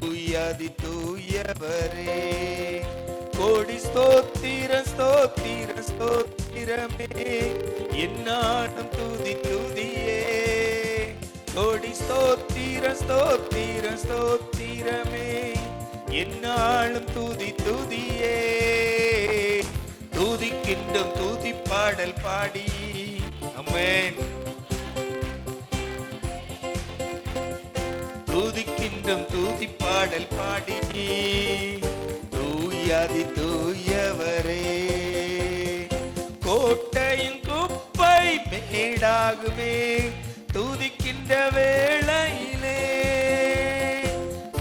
தூயாதி தூயவரே. கோடி ஸ்தோத்திரம் ஸ்தோத்திரம் ஸ்தோத்திரமே, என்னாலும் துதி துதியே. கோடி ஸ்தோத்திரம் ஸ்தோத்திரம் ஸ்தோத்திரமே, என்னாலும் துதி துதியே. துதிக்கின்றும் துதி பாடல் பாடி. ஆமென். துதிக்கின்றும் துதி பாடல் பாடி. தூயாதி தூயவரே. கோட்டையும் குப்பை மேடாகுமே துதிக்கின்ற வேளையிலே.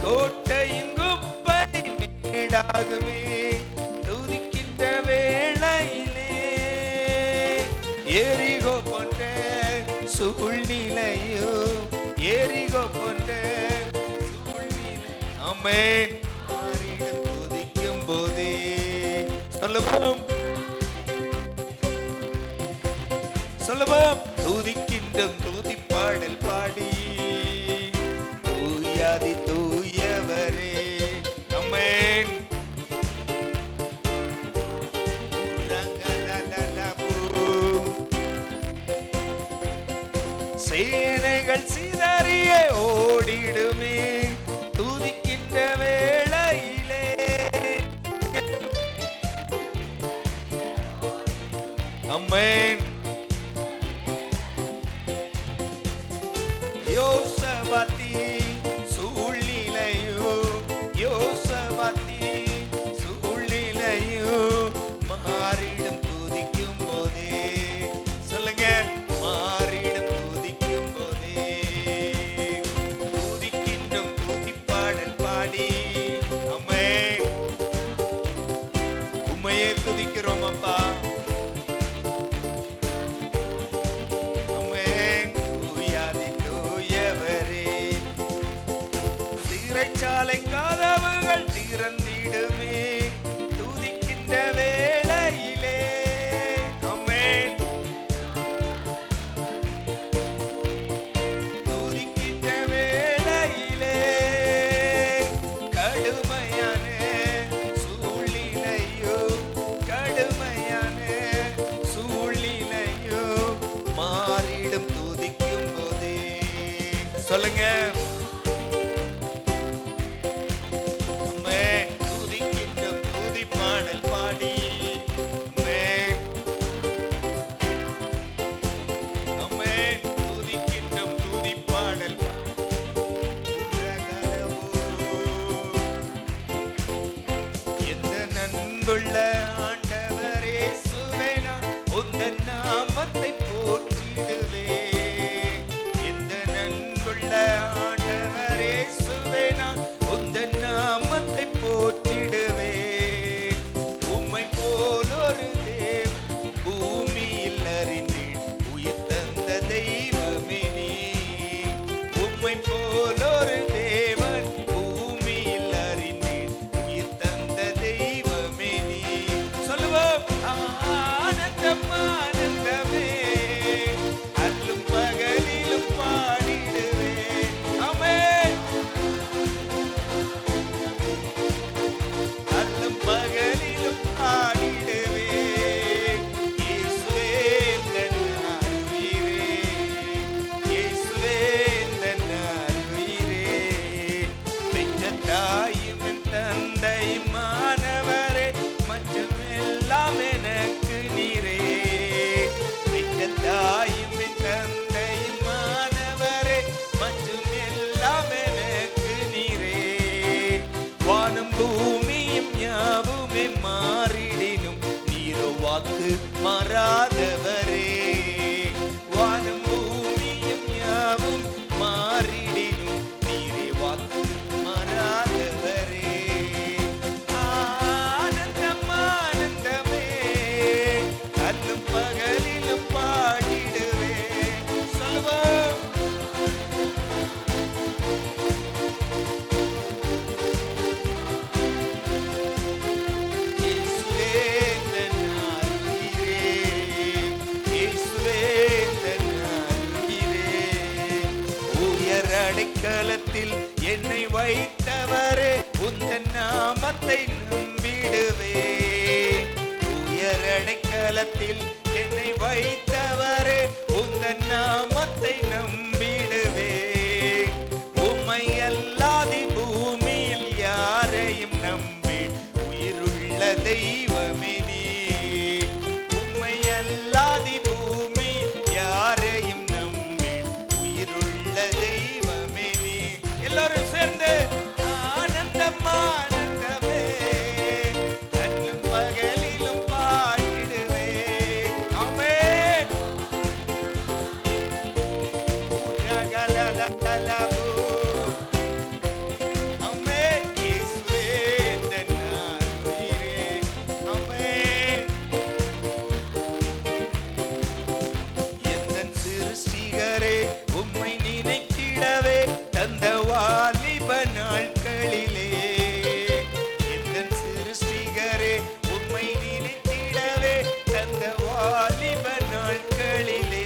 கோட்டையும் குப்பை மேடாகுமே துதிக்கின்ற வேளையிலே. எரிகோ போன்ற சூழ்நிலையோ, எரிகோ போன்ற சூழ்நிலை ஆமென் மாறிடும் துதிக்கும் போதே. சொல்லுவோம் சொல்லுவோம். துதிக்கின்றும் துதி பாடல் பாடி. தூயாதி தூயவரே. ஆமென். சேனைகள் சிதறிய ஓடிடுமே துதிக்கின்ற வேளையிலே. ஆமென். யோசபாத்தி சூழ்நிலையோ, யோசபாத்தி சூழ்நிலையோ மாறிடும் துதிக்கும் போதே. சொல்லுங்க, மாறிடும் துதிக்கும் போதே. துதிக்கின்றும் துதி பாடல் பாடி. ஆமென். உம்மையே துதிக்கிறோம் அப்பா. சிறைச்சாலை கதவுகள் திறந்திடுமே துதிக்கின்ற வேளையிலே. ஆமென். துதிக்கின்ற வேளையிலே. கடுமையான சூழ்நிலையோ, கடுமையான சூழ்நிலையோ மாறிடும் துதிக்கும் போதே. சொல்லுங்க. அன்புள்ள ஆண்டவரே இயேசுவே, நான் உந்தன் நாமத்தை போற்றிடுவேன். இந்த அன்புள்ள ஆண்டவரே இயேசுவே, நான் உந்தன் நாமத்தை போற்றிடுவேன். உம்மை போல் ஒரு தேவன் பூமியில் அறிந்தேன், உயிர் தந்த தெய்வமே நீ. உம்மை போல் ஒரு தேவன் பூமியில் அறிந்தேன், உயிர் தந்த தெய்வமே நீ. சொல்லுவோம். ஆனந்தம் ஆனந்தமே, அல்லும் பகலிலும் பாடிடுவேன். ஆமென். அல்லும் பகலிலும் பாடிடுவேன். இயேசுவே என் உயிரே, இயேசுவே என் உயிரே. பெற்ற தாயும் என் தந்தையும் மாணவரே, மற்றும் எல்லாம் எனக்கு நீரே. பெற்ற தாயும் என் தந்தையும் மாணவரே, மற்றும் எல்லாம் எனக்கு நீரே. வானம் பூமியும் யாவுமே மாறிடினும் நீரோ வாக்கு மாறாதவரே. வானம் பூமியும் யாவும் மாறிடினும் நீரே வாக்கு மாறாதவரே. ஆனந்தம் ஆனந்தமே, அல்லும் பகலிலும் பாடிடுவேன். சொல்லுவோம். இயேசுவே என் உயிரே, உந்தன் நாமத்தை நம்பிடுவேன். உயரடைக்கலத்தில் என்னை வைத்தவரே, உந்தன் நாமத்தை நம்பிடுவேன். உம்மை அல்லாதி பூமியில் யாரையும் நம்பி உயிருள்ள தெய்வமே நீ. உம்மை அல்லாதி பூமியில் யாரையும் நம்பி உயிருள்ள தெய்வமே நீ. எல்லாரும் சேர்ந்து ஆனந்தம் ஆனந்தமே, கண்ணும் பகலிலும் பாடிடுவே. ஆமென். ரகலலலலபு. ஆமென். இயேசுவே எந்தன் உயிரே. ஆமென். எந்தன் சிருஷ்டிகரே, உம்மை நினைத்திடவே தந்த வாலிப நாட்களிலே. எந்தன் சிருஷ்டிகரே, உம்மை நினைத்திடவே தந்த வாலிப நாட்களிலே.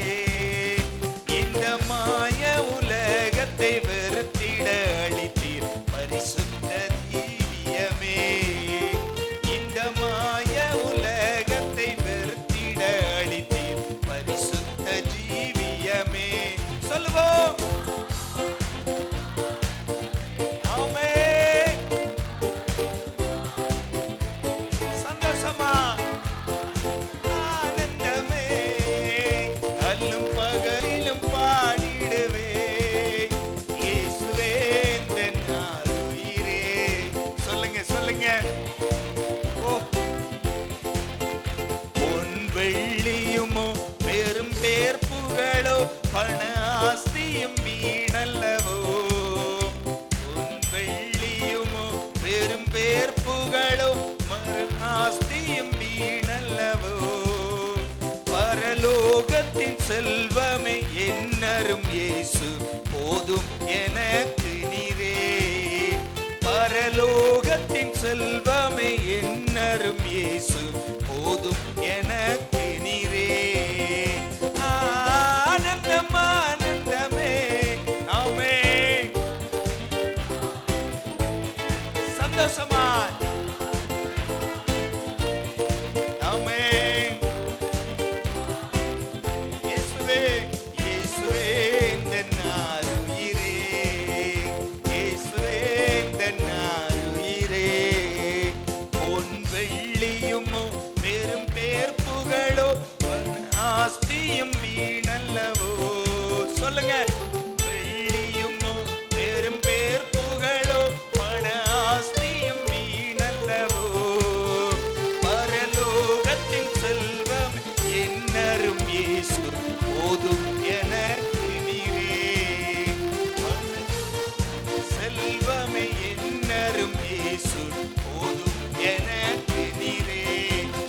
இந்த மாய உலகத்தை வெறுத்திட அளித்தீர் பரிசுத்த தீவியமே. இந்த மாய உலகத்தை வெறுத்திட அளித்தீர் பரிசுத்த ஜீவியமே. சொல்லுவோம். ஆமென். சந்தோஷமா ஆனந்தமே, அல்லும் பகலிலும் பாடிடுவே. இயேசுவே எந்தன் உயிரே. சொல்லுங்க சொல்லுங்க. ஓ, பொன் வெள்ளியுமோ பெரும் பேர் புகழோ பண ஆஸ்தியும் வீணல்லவோ. பொன் வெள்ளியுமோ பெரும் பேர் புகழோ ஆஸ்தியும் வீணல்லவோ. பரலோகத்தின் செல்வமே என்னரும் இயேசு போதும் எனக்கு நீரே. பரலோகத்தின் செல்வமே என்னரும் இயேசு போதும் எனக்கு நீரே. ஆனந்தம் ஆனந்தமே. ஆமென். சந்தோஷமா. ஆமென். இயேசுவே இயேசுவே எந்தன் உயிரே. இயேசுவே எந்தன் உயிரே. பொன் வெள்ளியுமோ பெரும் பேர் புகழோ ஆஸ்தியும் வீணல்லவோ. சொல்லுங்க. வெள்ளியுமோ பெரும் பேர் புகழோ பண ஆஸ்தியும் வீணல்லவோ. பரலோகத்தின் செல்வம் என்னரும் இயேசு போதும் எனக்கு நீரே. செல்வமே என்னரும் இயேசு போதும் எனக்கு நீரே.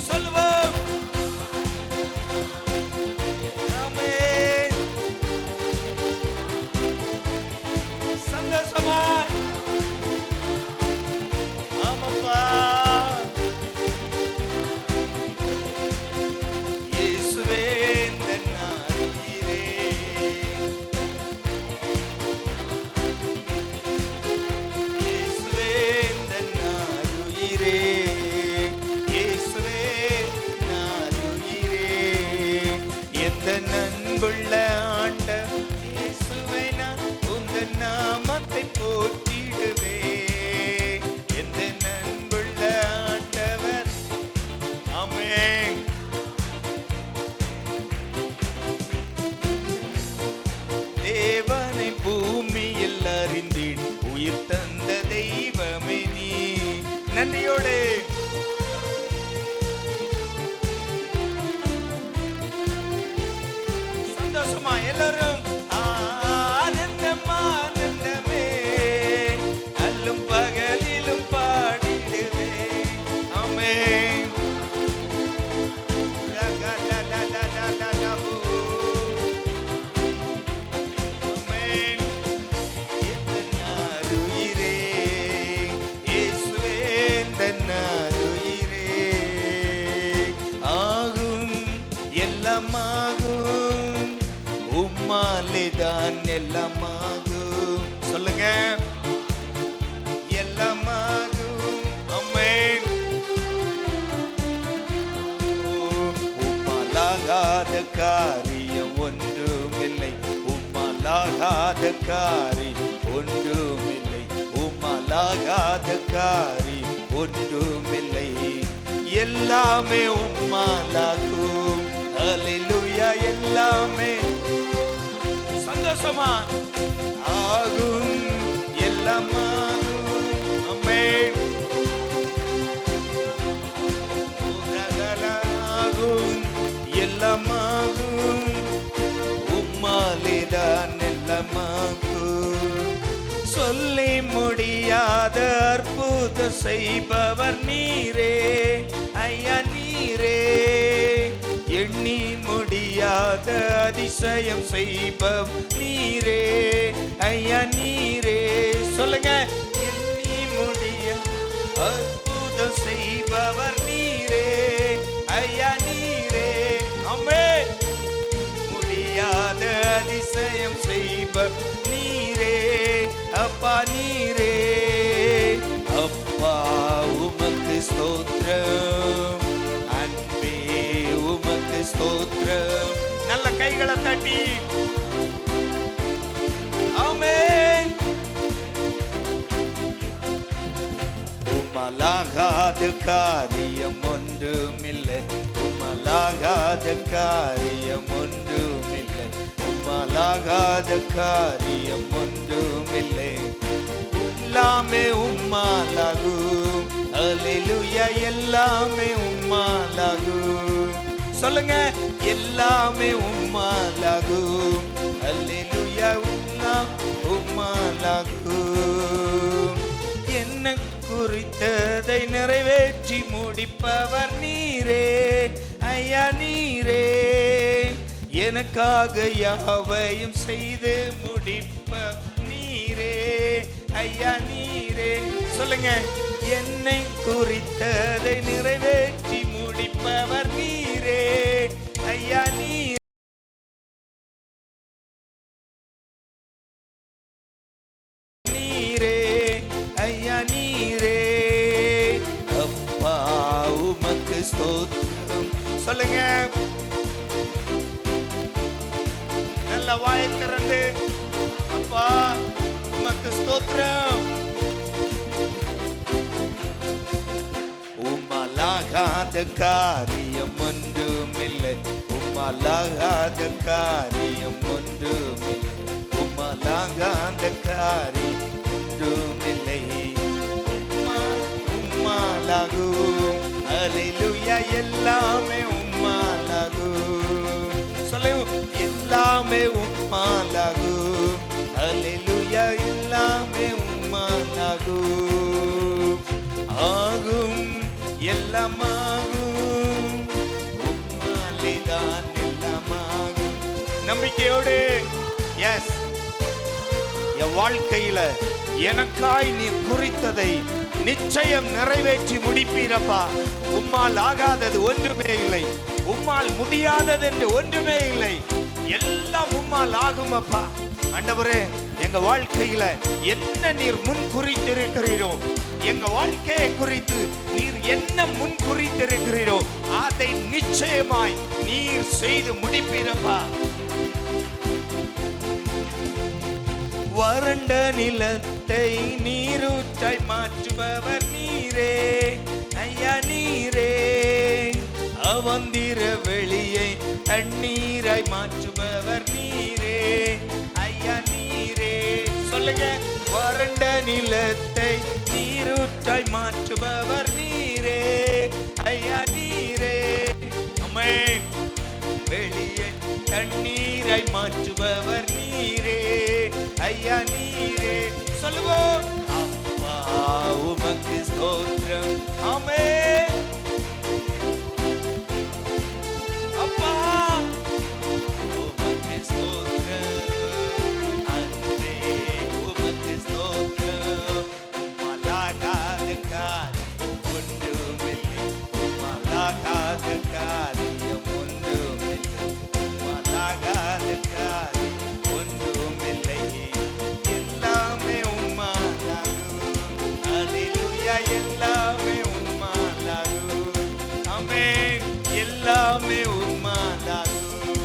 சொல்லுவோம். ஆமென். சந்தோஷமா. ஆமாப்பா. இயேசுவே எந்தன் உயிரே. இயேசுவே எந்தன் உயிரே. இயேசுவே எந்தன் உயிரே. எந்த நண்புள்ள ஆண்டவர் இயேசுவை நான் உந்தன் நாமத்தை போற்றிடுவே. எந்த நண்புள்ள ஆண்டவர். ஆமென். தேவனை பூமியில் அறிந்தேன், உயிர் தந்த தெய்வமே நீ. நன்றியோடு சந்தோஷமா எல்லாரும் ஆனந்தம் ஆனந்தமே, அல்லும் பகலிலும் பாடிடுவே. ஆமென். ரகலலலலலலபு. ஆமென். எந்தன் உயிரே. இயேசுவே எந்தன் உயிரே. ஆகும் எல்லாம் ஆகும், உம்மாலே தான் எல்லாம் ஆகும். சொல்லுங்க. எல்லாம் ஆகும். காரி ஒன்றுமில்லை, உம்மாலாகாத காரி ஒன்றுமில்லை. எல்லாமே உம்மாலாகும். அல்லேலூயா. எல்லாமே சந்தோஷமா ஆகும், எல்லாமாகும். ஆமென். ஆகும், எல்லாமாகும். உம்மாலேதான் எல்லாமாகும். சொல்லி முடியாத அற்புதம் செய்பவர் நீரே ஐயா நீரே. எண்ணி முடியாத அதிசயம் செய்பவர் நீரே ஐயா நீரே. சொல்லுங்க. எண்ணி முடியாத அற்புதம் செய்பவர் நீரே ஐயா நீரே. ஆமென். முடியாத அதிசயம் செய்பவர் நீரே அப்பா நீரே. அப்பா உமக்கு ஸ்தோத்திரம், அன்பே உமக்கு ஸ்தோத்திரம். நல்ல கைகளை தட்டி ஆமென். உம்மாலாகாத காரியம் ஒன்றுமில்லை, உம்மாலாகாத காரியம் ஒன்றுமில்லை, உம்மாலாகாத காரியம் ஒன்றுமில்லை. எல்லாமே உம்மாலாகும். அல்லேலூயா. எல்லாமே உம்மாலாகும். சொல்லுங்க. எல்லாமே உம்மாலாகும். அல்லேலூயா. எல்லாம் உம்மாலாகும். என்ன குறித்ததை நிறைவேற்றி முடிப்பவர் நீரே ஐயா நீரே. எனக்காக யாவையும் செய்து முடிப்ப நீரே ஐயா நீரே. சொல்லுங்க. என்னை குறித்ததை நிறைவேற்றி முடிப்பவர் நீரே ஐயா நீரே நீரே ஐயா நீரே. அப்பா உமக்கு ஸ்தோத்திரம். சொல்லுங்க. நல்ல வாயை திறந்து அப்பா உமக்கு ஸ்தோத்திரம். உம்மாலாகாத காரியம் ஒன்றுமில்லை, உம்மாலாகாத காரியம் ஒன்றுமில்லை, உம்மாலாகாத காரியம் ஒன்றுமில்லை. உம்மாலாகும். அல்லேலூயா. எல்லாமே உம்மாலாகும். சொல்லுங்க. எல்லாமே உம்மாலாகும். அல்லேலூயா. எல்லாமே உம்மாலாகும். ஆகும், எல்லாமாகும். உம்மாலேதான் எல்லாமாகும். நம்பிக்கையோடு எஸ். என் வாழ்க்கையில எனக்காய் நீ குறித்ததை நிச்சயம் நிறைவேற்றி முடிப்பீரப்பா. உம்மால் ஆகாதது ஒன்றுமே இல்லை, உம்மால் முடியாதது என்று ஒன்றுமே இல்லை. எல்லாம் உம்மால் ஆகும் அப்பா. ஆண்டவரே, எங்க வாழ்க்கையில என்ன நீர் முன் குறித்திருக்கிறீரோ, எங்க வாழ்க்கையை குறித்து நீர் என்ன முன் குறித்திருக்கிறீரோ அதை நிச்சயமாய் நீர் செய்து முடிப்பீரப்பா. வறண்ட நிலத்தை நீரூற்றாய் மாற்றுபவர் நீரே ஐயா நீரே. அவந்திர வெளியை தண்ணீராய் மாற்றுபவர் நீரே ஐயா நீரே. சொல்லுங்க. வறண்ட நிலத்தை நீரூற்றாய் மாற்றுபவர் நீரே ஐயா நீரே. ஆமென். வெளியை தண்ணீராய் மாற்றுபவர் நீரே ஐயா நீரே. சொல்லுவோம். அப்பா உமக்கு ஸ்தோத்திரம். ஆமென். அப்பா உமக்கு ஸ்தோத்திரம். அன்பே உமக்கு ஸ்தோத்திரம். உம்மாலாகாத காரியம் ஒன்றுமில்லை, உம்மாலாகாத காரியம் ஒன்றுமில்லை, உம்மாலாகாத காரியம் ஒன்றுமில்லை. எல்லாமே உம்மாலாகும். அல்லேலூயா. எல்லாமே உம்மாலாகும். ஆமென். எல்லாமே உம்மாலாகும்.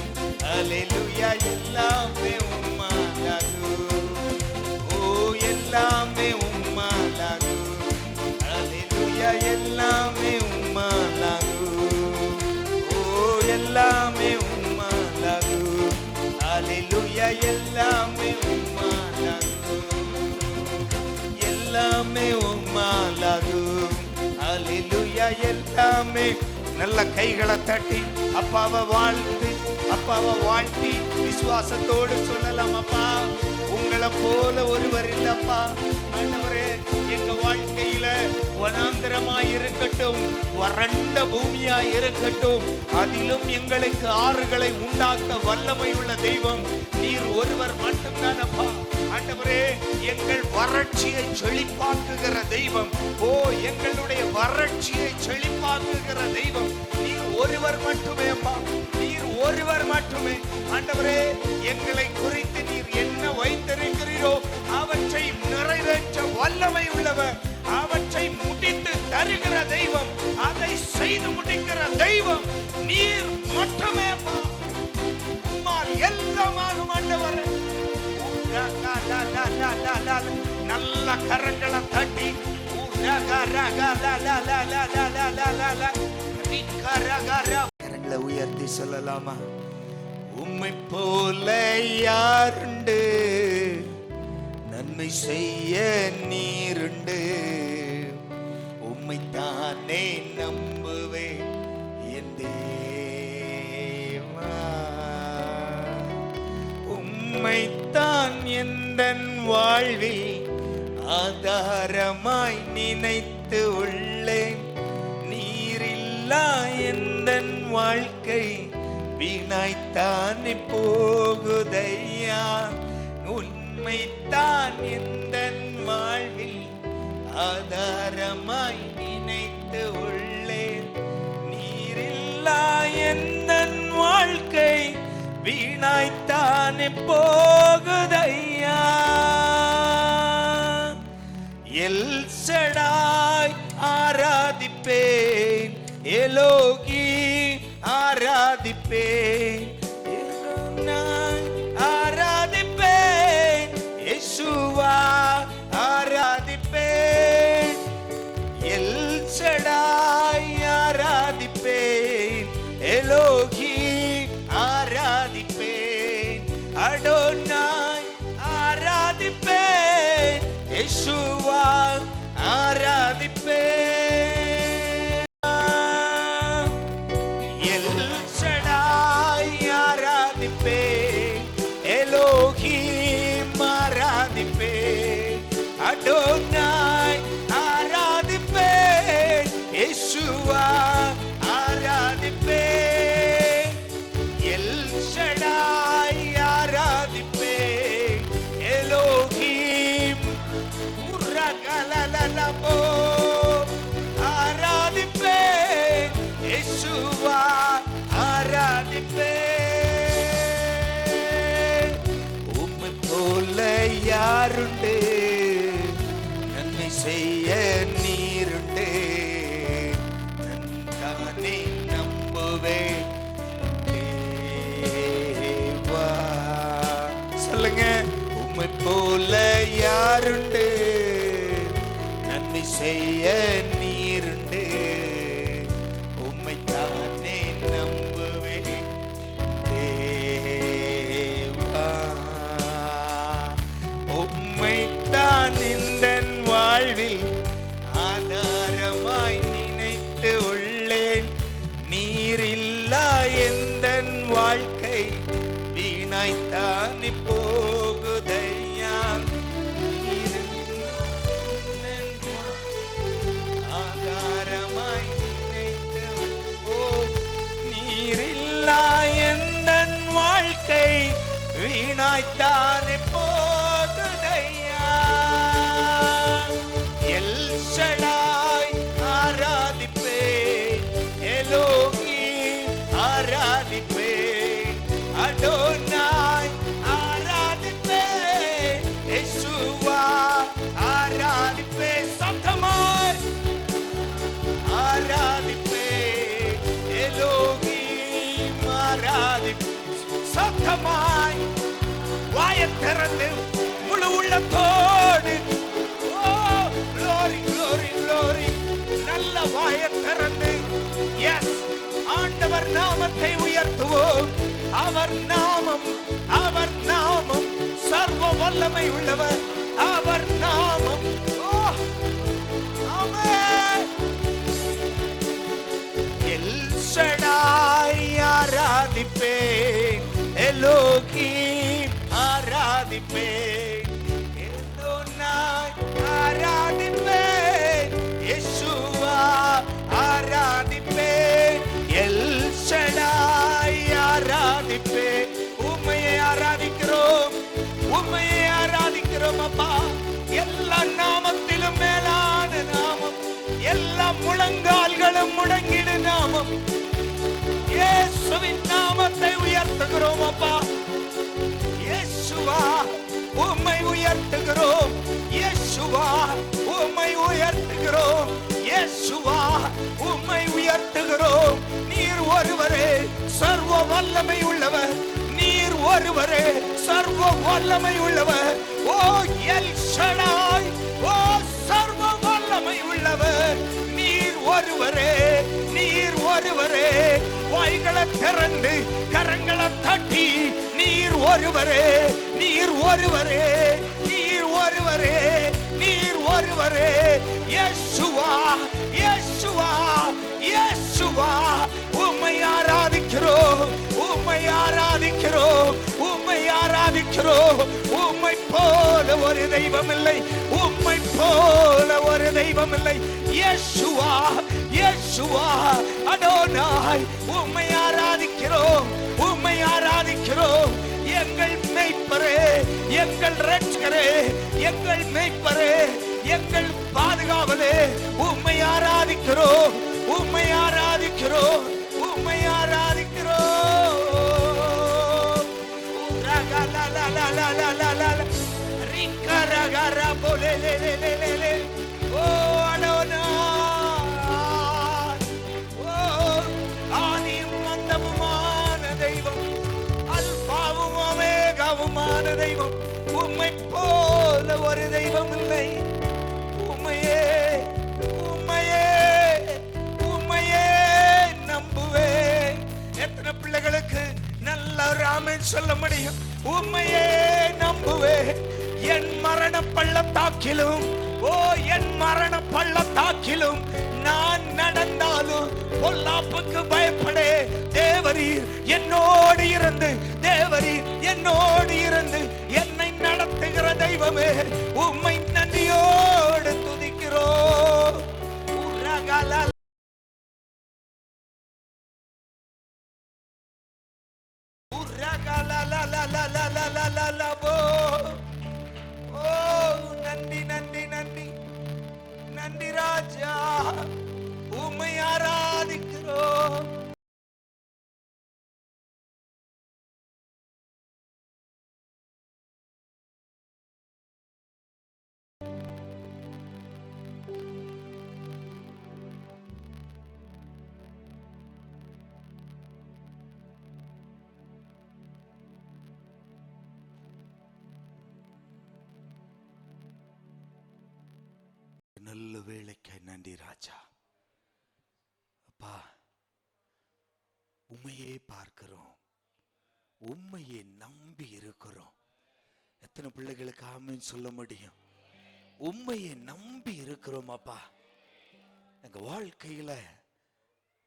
அல்லேலூயா. எல்லாமே உம்மாலாகும். எல்லாமே உம்மாலாகும். ஓ எல்லாமே உம்மாலாகும். ஹல்லேலூயா எல்லாமே உம்மாலாகும். எல்லாமே உம்மாலாகும். ஹல்லேலூயா எல்லாமே. நல்ல கைகளை தட்டி அப்பாவை வாழ்த்தி விசுவாசத்தோடு சொல்லலாம், அப்பா உங்களை போல ஒருவர் இல்லப்பா. ஆண்டவரே, எங்க வாழ்க்கையில வனாந்திரமாய் இருக்கட்டும், வறண்ட பூமியாய் இருக்கட்டும், அதிலும் எங்களுக்கு ஆறுகளை உண்டாக்க வல்லமை உள்ள தெய்வம் நீர் ஒருவர் மட்டும்தான் அப்பா. ஆண்டவரே, எங்கள் வறட்சியை செழிப்பாக்குகிற தெய்வம், ஓ எங்களுடைய வறட்சியை செழிப்பாக்குகிற தெய்வம் நீர் ஒருவர் மட்டுமே அப்பா, நீர் ஒருவர் மட்டுமே. ஆண்டவரே, எங்களை குறித்து நீர் என்ன வைத்திருக்கிறீரோ அவற்றை நிறைவேற்ற வல்லமை உள்ளவர், அவற்றை முடித்து தருகிற தெய்வம், அதை செய்து முடிக்கிற தெய்வம் நீர் மட்டுமே அப்பா. உம்மால் எல்லாமாகும் ஆண்டவரே. நல்ல கரங்களை தட்டி கரங்களை உயர்த்தி சொல்லலாமா? உம்மை போல யாருண்டு, நன்மை செய்ய நீருண்டு, உம்மை தானே நம்புவேன் என் தேவா. உம்மைத்தான் எந்தன் வாழ்வில் ஆதாரமாய் நினைத்து உள்ளேன். நீரில்லா எந்தன் வாழ்க்கை வீணாய்த்தானே போகுதையா. உண்மைத்தான் எந்தன் வாழ்வில் ஆதாரமாய் நினைத்து உள்ளேன். நீரில்லா எந்தன் வாழ்க்கை வீணாய்த்தானே போகுதையா. எல் ஷடாய் ஆராதிப்பேன், எலோகி ஆராதிப்பேன், ஆராதிப்பேன், யெஷுவா ஆராதிப்பேன். எல் ஷடாய் ஆராதிப்பேன், எலோகி ஆராதிப்பேன், அடோனாய் ஆராதிப்பேன், யெஷுவா ஆராதிப்பேன். எல் ஷடாய் ஆராதிப்பேன், எலோஹிம் ஆராதிப்பேன், அடோனாய் ஆராதிப்பேன், யெஷுவா ஆராதிப்பேன். எல் ஷடாய் ஆராதிப்பேன், எலோஹிம் உரகலலலபோ ஆராதிப்பேன், யெஷுவா ஆராதிப்பேன். உம்மை போல யாருண்டு, நன்மை செய்ய நீருண்டு, தானே நம்புவேன் தேவா. சொல்லுங்க, உம்மை போல யாருண்டு, நன்மை செய்ய நீருண்டு, உம்மை தானே நம்புவேன் தேவா. உம்மைத்தான் இந்தன் வாழ்வில் ஆதாரமாய் நினைத்து உள்ளேன். நீரில்லா எந்தன் வாழ்க்கை வீணாய்த்தானே போகுதையா. ஆதாரமாய் நினைத்து, ஓ நீரில்லா எந்தன் வாழ்க்கை வீணாய்த்தானே போகுதையா. எல் ஷடாய் ஆராதிப்பேன், எலோகி ஆராதிப்பேன், அடோனாய் ஆராதிப்பேன், யெஷுவா ஆராதிப்பேன். சத்தமாய் ஆராதிப்பேன், எலோகிம் ஆராதிப்பேன். சத்தமாய் வாயைத் திறந்து முழு உள்ளத்தோடு, ஓ glory glory glory, நல்ல வாயை திறந்து எஸ் ஆண்டவர் நாமத்தை உயர்த்துவோம். அவர் நாமம் சர்வ வல்லமை உள்ளவர். அவர் நாமம் எல் ஷடாய் ஆராதிப்பேன், எலோகீம் ஆராதிப்பேன், எல்லோனாய் ஆராதிப்பேன், யெஷுவா ஆராதிப்பேன், எல் ஷடாய் ஆராதிப்பேன். உம்மையை ஆராதிக்கிறோம், உம்மையை ஆராதிக்கிறோம் அப்பா. எல்லா நாமத்திலும் மேலான நாமம், எல்லா முழங்கால்களும் முடங்கிடு நாமம், இயேசுவின் நாமத்தை உயர்த்துகிறோம் அப்பா. இயேசுவா உம்மை உயர்த்துகிறோம், இயேசுவா உம்மை உயர்த்துகிறோம், இயேசுவா உம்மை உயர்த்துகிறோம். நீர் ஒருவரே சர்வ வல்லமை உள்ளவர், நீர் ஒருவரே சர்வ வல்லமை உள்ளவர். ஓ எல் ஷடாய், ஓ சர்வ வல்லமை உள்ளவர். நீர் ஒருவரே, நீர் ஒருவரே. வாய்களை திறந்து கரங்களை தட்டி நீர் ஒருவரே, நீர் ஒருவரே, நீர் ஒருவரே, நீர் ஒருவரே. யேசுவா, யேசுவா, யேசுவா உம்மை ஆராதிக்கிறோம், உம்மை ஆராதிக்கிறோம், உம்மை ஆராதிக்கிறோம். உம்மை போல ஒரு தெய்வம் இல்லை, உம்மை போல ஒரு தெய்வம் இல்லை. யேசுவா, யேசுவா அடோனாய் உம்மை ஆராதிக்கிறோம், உம்மை ஆராதிக்கிறோம். எங்கள் மேய்ப்பரே, எங்கள் இரட்சகரே, எங்கள் மேய்ப்பரே, எங்கள் பாதுகாவலே, உம்மை ஆராதிக்கிறோம், உம்மை ஆராதிக்கிறோம், உம்மை ஆராதிக்கிறோம். ஓ அடோனா, ஓ ஆதியும் அந்தமுமான தெய்வம், அல்பாவும் ஒமேகாவுமான தெய்வம். உம்மை போல ஒரு தெய்வம் இல்லை. உம்மையே, உம்மையே, உம்மையே நம்புவேன். எத்தனை பிள்ளைகளுக்கு நல்ல ஒரு ஆமென் சொல்ல முடியும்? உம்மையே நம்புவேன். என் மரண பள்ளத்தாக்கிலும், ஓ என் மரண பள்ளத்தாக்கிலும் நான் நடந்தாலும் பொல்லாப்புக்கு பயப்படே. தேவரீர் என்னோடு இருந்து, தேவரீர் என்னோடு இருந்து என்னை நடத்துகிற தெய்வமே, உம்மை நன்றியோடு துதிக்கிறோம். நன்றி நன்றி நன்றி நன்றி ராஜா, உம்மை ஆராதிக்கிறோம். நல்ல வேளைக்கு நன்றி ராஜா. அப்பா உம்மையே பார்க்கிறோம், உம்மையே நம்பி இருக்கிறோம். எத்தனை பிள்ளைகளுக்கு ஆமென் சொல்ல முடியும்? உம்மையை நம்பி இருக்கிறோம் அப்பா. எங்க வாழ்க்கையில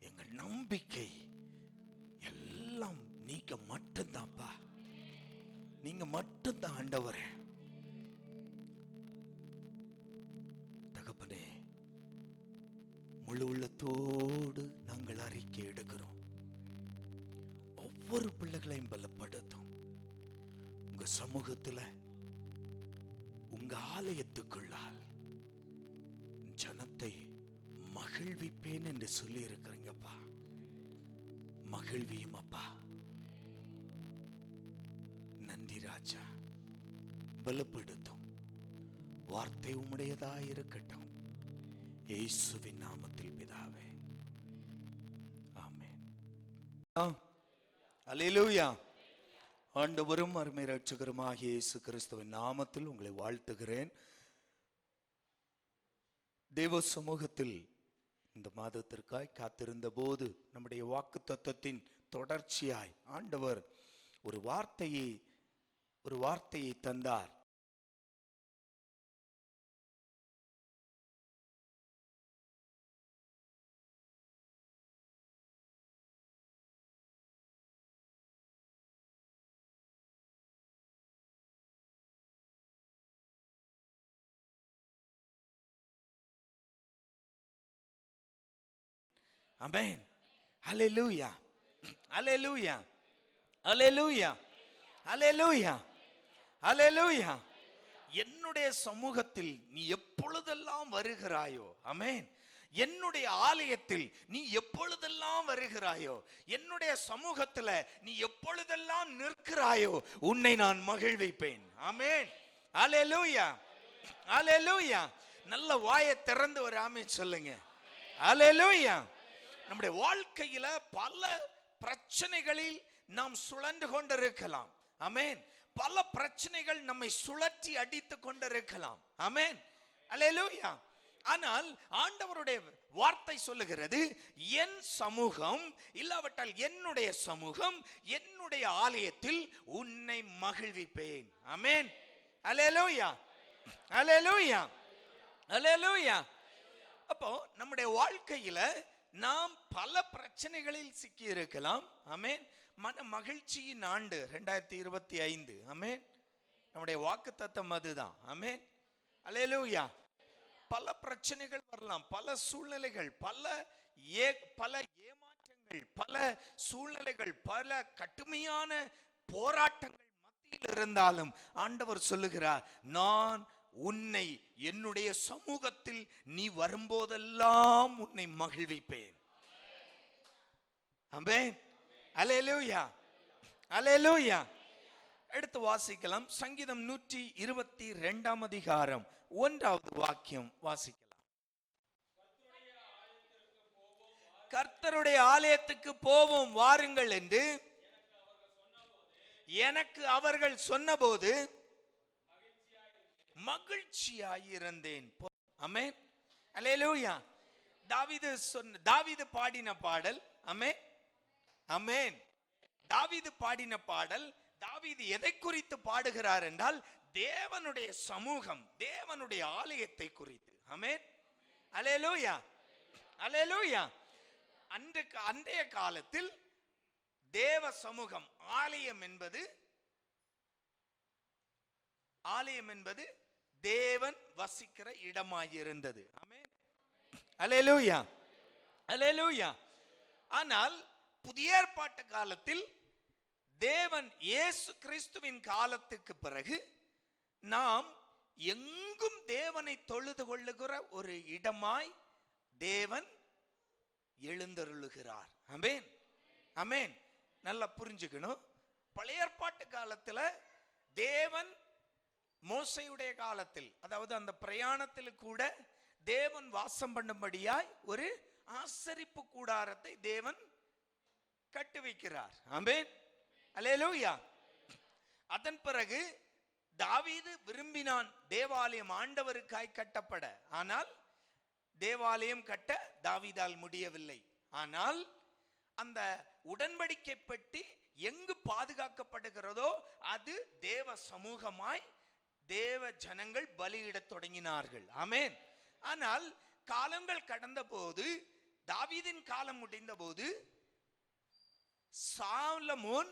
எங்க நம்பிக்கை எல்லாம் நீங்க மட்டும்தான்ப்பா, நீங்க மட்டும்தான் ஆண்டவரே. தகப்பனே, முழு உள்ளத்தோடு நாங்கள் அறிக்கை எடுக்கிறோம். ஒவ்வொரு பிள்ளைகளையும் பலப்படுத்தும். உங்க சமூகத்துல, உங்க ஆலயத்துக்குள்ளால் ஜனத்தை மகிழ்விப்பேன் என்று சொல்லி இருக்கிறீங்கப்பா. மகிழ்வியும் அப்பா. நன்றி ராஜா. பலப்படுத்தும். வார்த்தை உம்முடையதாய் இருக்கட்டும். இயேசுவின் நாமத்தில் பிதாவே, ஆமென். அல்லேலூயா. ஆண்டவரும் அருமை இரட்சகருமாகிய இயேசு கிறிஸ்துவின் நாமத்தில் உங்களை வாழ்த்துகிறேன். தேவ சமூகத்தில் இந்த மாதத்திற்காய் காத்திருந்த போது நம்முடைய வாக்குத்தத்தத்தின் தொடர்ச்சியாய் ஆண்டவர் ஒரு வார்த்தையை தந்தார். ஆமென். ஹல்லேலூயா, ஹல்லேலூயா, ஹல்லேலூயா, ஹல்லேலூயா, ஹல்லேலூயா. என்னுடைய சமூகத்தில் நீ எப்பொழுதெல்லாம் வருகிறாயோ, ஆமென், என்னுடைய ஆலயத்தில் நீ எப்பொழுதெல்லாம் வருகிறாயோ, என்னுடைய சமூகத்துல நீ எப்பொழுதெல்லாம் நிற்கிறாயோ, உன்னை நான் மகிழ்விப்பேன். ஆமென். ஹல்லேலூயா, ஹல்லேலூயா. நல்ல வாயை திறந்து ஒரு ஆமென் சொல்லுங்க. ஹல்லேலூயா. நம்முடைய வாழ்க்கையில பல பிரச்சனைகளில் நாம் சுழன்று கொண்டிருக்கலாம். ஆமென். பல பிரச்சனைகள் நம்மை சுழற்றி அடித்து கொண்டிருக்கலாம். ஆமென். அல்லேலூயா. ஆனால் ஆண்டவருடைய வார்த்தை சொல்லுகிறது, என் சமூகம் இல்லாவிட்டால் என்னுடைய சமூகம், என்னுடைய ஆலயத்தில் உன்னை மகிழ்விப்பேன். ஆமென். அல்லேலூயா, அல்லேலூயா, அல்லேலூயா. அப்போ நம்முடைய வாழ்க்கையில நாம் பல பிரச்சனைகளில் சிக்கி இருக்கலாம். ஆமென். மன மகிழ்ச்சியின் ஆண்டு 2025. ஆமென். நம்முடைய வாக்குத்தத்தம் அதுதான். ஆமென். அல்லேலூயா. பல பிரச்சனைகள் வரலாம், பல சூழ்நிலைகள், பல ஏமாற்றங்கள், பல சூழ்நிலைகள், பல கடுமையான போராட்டங்கள் மத்தியில் இருந்தாலும் ஆண்டவர் சொல்லுகிறார், நான் உன்னை என்னுடைய சமூகத்தில் நீ வரும்போதெல்லாம் உன்னை மகிழ்விப்பேன். ஆமென். அல்லேலூயா, அல்லேலூயா. எடுத்து வாசிக்கலாம். சங்கீதம் 122 அதிகாரம் 1வது வாக்கியம் வாசிக்கலாம். கர்த்தருடைய ஆலயத்துக்கு போவோம் வாருங்கள் என்று எனக்கு அவர்கள் சொன்னபோது மகிழ்ச்சியாயிருந்தேன். ஆமென். அல்லேலூயா. தாவீது பாடின பாடல். ஆமென், ஆமென். தாவீது பாடின பாடல். தாவீது எதை குறித்து பாடுகிறார் என்றால், தேவனுடைய சமூகம், தேவனுடைய ஆலயத்தை குறித்து. ஆமென். அல்லேலூயா, அல்லேலூயா. அன்றைய காலத்தில் தேவ சமூகம், ஆலயம் என்பது தேவன் வசிக்கிற இடமாயிருந்தது. ஆமென். அல்லேலூயா, அல்லேலூயா. ஆனால் புதிய ஏற்பாட்டு காலத்தில் தேவன் இயேசு கிறிஸ்துவின் காலத்துக்கு பிறகு நாம் எங்கும் தேவனை தொழுது கொள்ளுகிற ஒரு இடமாய் தேவன் எழுந்தருளுகிறார். ஆமென், ஆமென். நல்லா புரிஞ்சுக்கணும். பழைய ஏற்பாட்டு காலத்துல தேவன் மோசையுடைய காலத்தில், அதாவது அந்த பிரயாணத்தில் கூட தேவன் வாசம் பண்ணும்படியாய் ஒரு ஆசரிப்பு கூடாரத்தை தேவன் கட்டி வைக்கிறார். ஆமென். அல்லேலூயா. அதன் பிறகு தாவீது விரும்பினான் தேவாலயம் ஆண்டவருக்காய் கட்டப்பட. ஆனால் தேவாலயம் கட்ட தாவீதால் முடியவில்லை. ஆனால் அந்த உடன்படிக்கை பெட்டி எங்கு பாதுகாக்கப்படுகிறதோ அது தேவ சமூகமாய் தேவ ஜனங்கள் பலியிடத் தொடங்கினார்கள். ஆமென். ஆனால் காலங்கள் கடந்த போது, தாவீதின் காலம் முடிந்த போது, சாலமோன்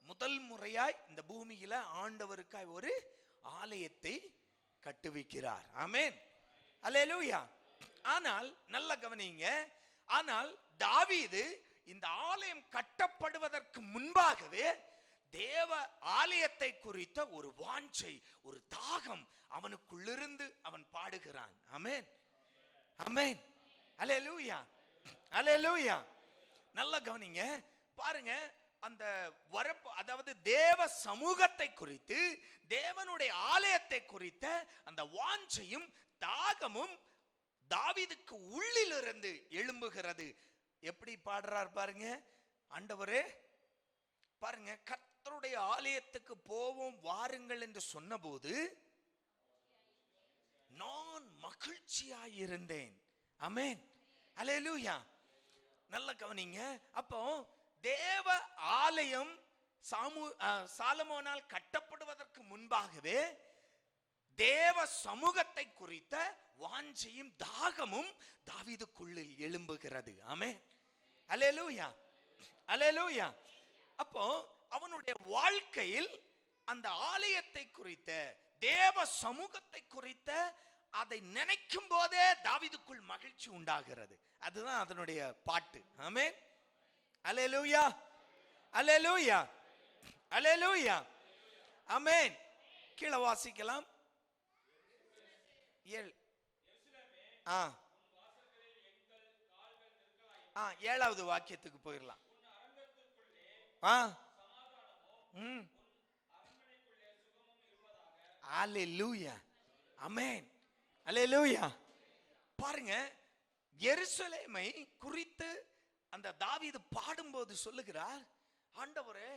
முதல் முறையாய் இந்த பூமியில ஆண்டவருக்காய் ஒரு ஆலயத்தை கட்டுவிக்கிறார். ஆமென். அல்லேலூயா. ஆனால் நல்ல கவனிங்க, ஆனால் தாவீது இந்த ஆலயம் கட்டப்படுவதற்கு முன்பாகவே தேவ ஆலயத்தை குறித்த ஒரு வாஞ்சை, ஒரு தாகம் அவனுக்குள்ளிருந்து அவன் பாடுகிறான். ஆமென், ஆமென். அல்லேலூயா, அல்லேலூயா. நல்ல கவனிங்க, பாருங்க. அந்த வரப்பு, அதாவது தேவ சமூகத்தை குறித்து, தேவனுடைய ஆலயத்தை குறித்த அந்த வாஞ்சையும் தாகமும் தாவீதுக்கு உள்ளிலிருந்து எழும்புகிறது. எப்படி பாடுறார் பாருங்க. ஆண்டவரே, பாருங்க, கர்த்தருடைய ஆலயத்துக்கு போவோம் வாருங்கள் என்று சொன்னபோது நான் மகிழ்ச்சியாயிருந்தேன். ஆமென். அல்லேலூயா. நல்ல கவனிங்க. அப்போ தேவ ஆலயம் சாலமோனால் கட்டப்படுவதற்கு முன்பாகவே தேவ சமூகத்தை குறித்த வாஞ்சையும் தாகமும் தாவீதுக்குள்ளில் எழும்புகிறது. ஆமென். அல்லேலூயா, அல்லேலூயா. அப்போ அவனுடைய வாழ்க்கையில் அந்த ஆலயத்தை குறித்த தேவ சமூகத்தை குறித்த அதை நினைக்கும் போதே தாவீதுக்குள் மகிழ்ச்சி உண்டாகிறது. அதுதான் அதனுடைய பாட்டு. ஆமென். அல்லேலூயா, அல்லேலூயா, அல்லேலூயா. ஆமென். கீழே வாசிக்கலாம். 7வது வாக்கியத்துக்கு போயிடலாம். அல்லேலூயா, ஆமென், அல்லேலூயா. பாருங்க, எருசலேமை குறித்து அந்த தாவீது பாடும்போது சொல்லுகிறார், ஆண்டவரே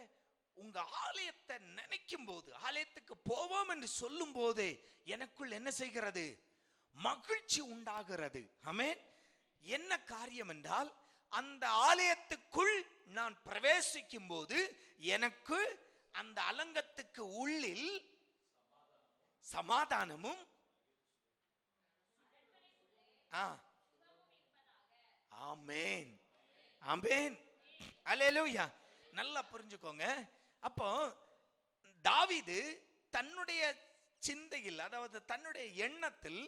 உங்க ஆலயத்தை நினைக்கும் போது, ஆலயத்துக்கு போவோம் என்று சொல்லும் போதே எனக்குள் என்ன செய்கிறது? மகிழ்ச்சி உண்டாகிறது. ஆமென். என்ன காரியம் என்றால், அந்த ஆலயத்துக்குள் நான் பிரவேசிக்கும் போது எனக்கு அந்த அலங்கத்துக்கு உள்ளில் சமாதானமும் ஆமென், ஆமென், அல்லேலூயா. நல்லா புரிஞ்சுக்கோங்க. அப்போ தாவீது தன்னுடைய சிந்தையில், அதாவது தன்னுடைய எண்ணத்தில்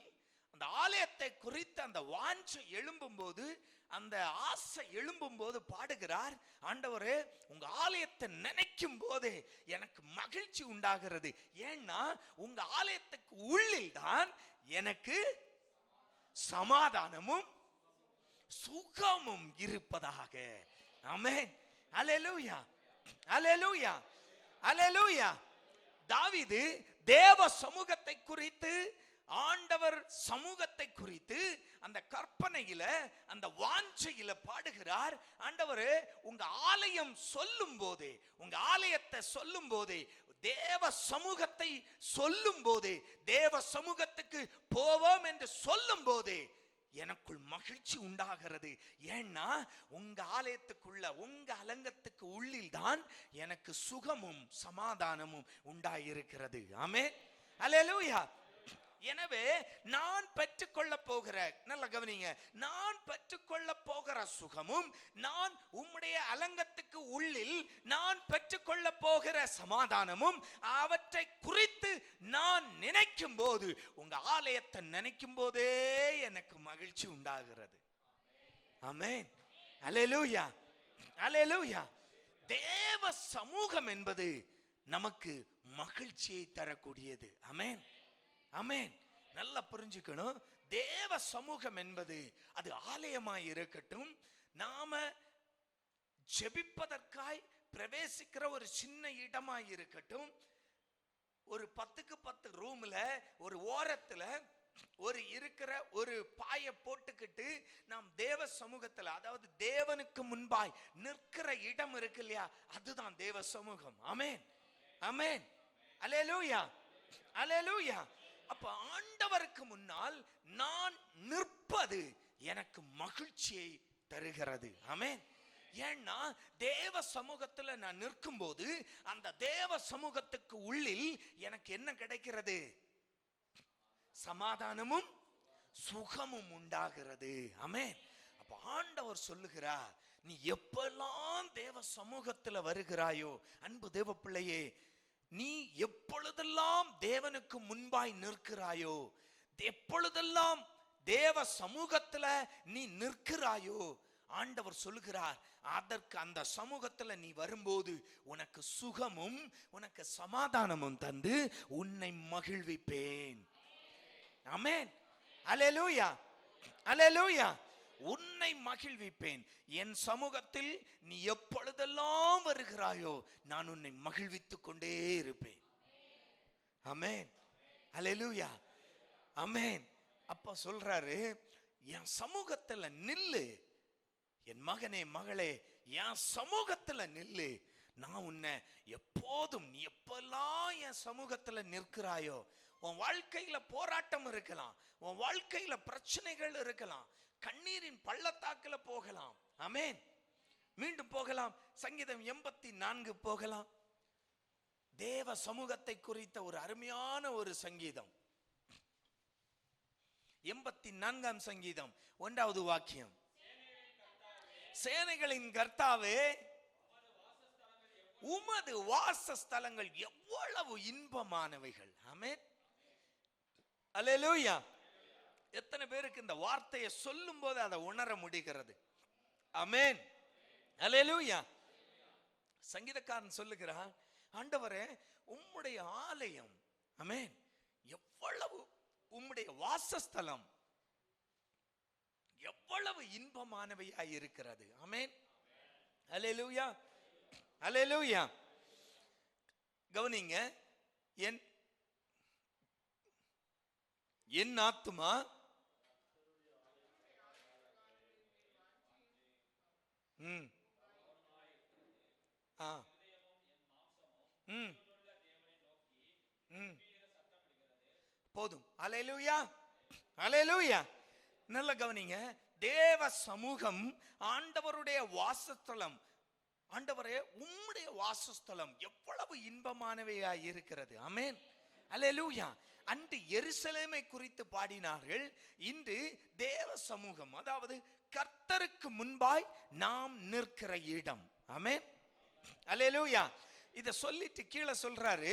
அந்த ஆலயத்தை குறித்து அந்த வாஞ்சை எழும்பும் போது, அந்த ஆசை எழும்பும் போது பாடுகிறார், ஆண்டவரே உங்க ஆலயத்தை நினைக்கும் போதே எனக்கு மகிழ்ச்சி உண்டாகிறது. ஏன்னா உங்க ஆலயத்துக்கு உள்ளில் தான் எனக்கு சமாதானமும் சுகமும் இருப்பதாக. ஆமென், அல்லேலூயா, அல்லேலூயா, அல்லேலூயா. தாவீது தேவ சமூகத்தை குறித்து, ஆண்டவர் சமூகத்தை குறித்து அந்த கற்பனையில, அந்த வாஞ்சையில பாடுகிறார், ஆண்டவரே உங்க ஆலயம் சொல்லும் போதே, உங்க ஆலயத்தை சொல்லும் போதே, தேவ சமூகத்தை சொல்லும் போதே, தேவ சமூகத்துக்கு போவோம் என்று சொல்லும் போதே எனக்குள் மகிழ்ச்சி உண்டாகிறது. ஏன்னா உங்க ஆலயத்துக்குள்ள, உங்க அலங்கத்துக்கு உள்ளில் தான் எனக்கு சுகமும் சமாதானமும் உண்டாயிருக்கிறது. ஆமென், அல்லேலூயா. எனவே நான் பெற்றுக்கொள்ள போகிற, நல்ல கவனிங்க, நான் பெற்றுக்கொள்ள போகிற சுகமும், நான் உம்முடைய அலங்கத்துக்கு உள்ளில் நான் பெற்றுக்கொள்ள போகிற சமாதானமும், அவற்றை குறித்து நான் நினைக்கும் போது, உங்க ஆலயத்தை நினைக்கும் போதே எனக்கு மகிழ்ச்சி உண்டாகிறது. ஆமென், அல்லேலூயா, அல்லேலூயா. தேவ சமூகம் என்பது நமக்கு மகிழ்ச்சியை தரக்கூடியது. ஆமென், ஆமென். நல்லா புரிஞ்சுக்கணும். தேவ சமூகம் என்பது அது ஆலயமாய் இருக்கட்டும், நாம ஜெபிப்பதற்காய் பிரவேசிக்கிற ஒரு சின்ன இடமாய் இருக்கட்டும், ஒரு 10க்கு 10 ரூம்ல ஒரு ஓரத்துல ஒரு இருக்கிற ஒரு பாயை போட்டுக்கிட்டு நாம் தேவ சமூகத்துல, அதாவது தேவனுக்கு முன்பாய் நிற்கிற இடம் இருக்கு இல்லையா, அதுதான் தேவ சமூகம். ஆமென், ஆமென், அல்லேலூயா, அல்லேலூயா. அப்ப ஆண்டவருக்கு முன்னால் நான் நிற்பது எனக்கு மகிழ்ச்சியை தருகிறது. ஆமென். ஏன்னா தேவ சமூகத்துல நான் நிற்கும் போது அந்த தேவ சமூகத்துக்கு உள்ளில் எனக்கு என்ன கிடைக்கிறது? சமாதானமும் சுகமும் உண்டாகிறது. ஆமென். அப்ப ஆண்டவர் சொல்லுகிறார், நீ எப்பெல்லாம் தேவ சமூகத்துல வருகிறாயோ அன்பு தேவ பிள்ளையே, நீ எப்பொழுதெல்லாம் தேவனுக்கு முன்பாய் நிற்கிறாயோ, எப்பொழுதெல்லாம் தேவ சமூகத்துல நீ நிற்கிறாயோ, ஆண்டவர் சொல்லுகிறார், அதற்கு அந்த சமூகத்துல நீ வரும்போது உனக்கு சுகமும் உனக்கு சமாதானமும் தந்து உன்னை மகிழ்விப்பேன். ஆமென், அல்லேலூயா, அல்லேலூயா. உன்னை மகிழ்விப்பேன். என் சமூகத்தில் நீ எப்பொழுதெல்லாம் வருகிறாயோ நான் உன்னை மகிழ்வித்துக் கொண்டே இருப்பேன். ஆமென், அல்லேலூயா, ஆமென். அப்பா சொல்றாரு, என் சமூகத்துல நில்லு, என் மகனே மகளே, என் சமூகத்துல நில்லு. நான் உன்னை எப்போதும், நீ எப்பெல்லாம் என் சமூகத்துல நிற்கிறாயோ, உன் வாழ்க்கையில போராட்டம் இருக்கலாம், உன் வாழ்க்கையில பிரச்சனைகள் இருக்கலாம், கண்ணீரின் பள்ளத்தாக்கு போகலாம். ஆமென். மீண்டும் போகலாம். சங்கீதம் 84 போகலாம். தேவ சமூகத்தை குறித்த ஒரு அருமையான ஒரு சங்கீதம். 84ஆம் சங்கீதம் 1வது வாக்கியம். சேனைகளின் கர்த்தாவே, உமது வாசஸ்தலங்கள் எவ்வளவு இன்பமானவைகள். ஆமென். அல்லேலூயா. எத்தனை பேருக்கு இந்த வார்த்தையை சொல்லும் போது அதை உணர முடிகிறது? ஆமென். அல்லேலூயா. சங்கீதக்காரன் சொல்லுகிறான், ஆண்டவரே உம்முடைய ஆலயம், ஆமென், எவ்வளவு, உம்முடைய வாசஸ்தலம் எவ்வளவு இன்பமானவையாய் இருக்கிறது. ஆமென். அல்லேலூயா. அல்லேலூயா. கவனிங்க, என் ஆத்துமா போதும். அல்லேலூயா. அல்லேலூயா. நல்ல கவனிங்க, தேவ சமூகம் ஆண்டவருடைய வாசஸ்தலம். ஆண்டவரே உம்முடைய வாசஸ்தலம் எவ்வளவு இன்பமானவையாய் இருக்கிறது. ஆமென். அல்லேலூயா. அன்று எருசலேமை குறித்து பாடினார்கள். இன்று தேவ சமூகம், அதாவது கர்த்தருக்கு முன்பாய் நாம் நிற்கிற இடம். ஆமென். அல்லேலூயா. இத சொல்லிட்டு கீழே சொல்றாரு,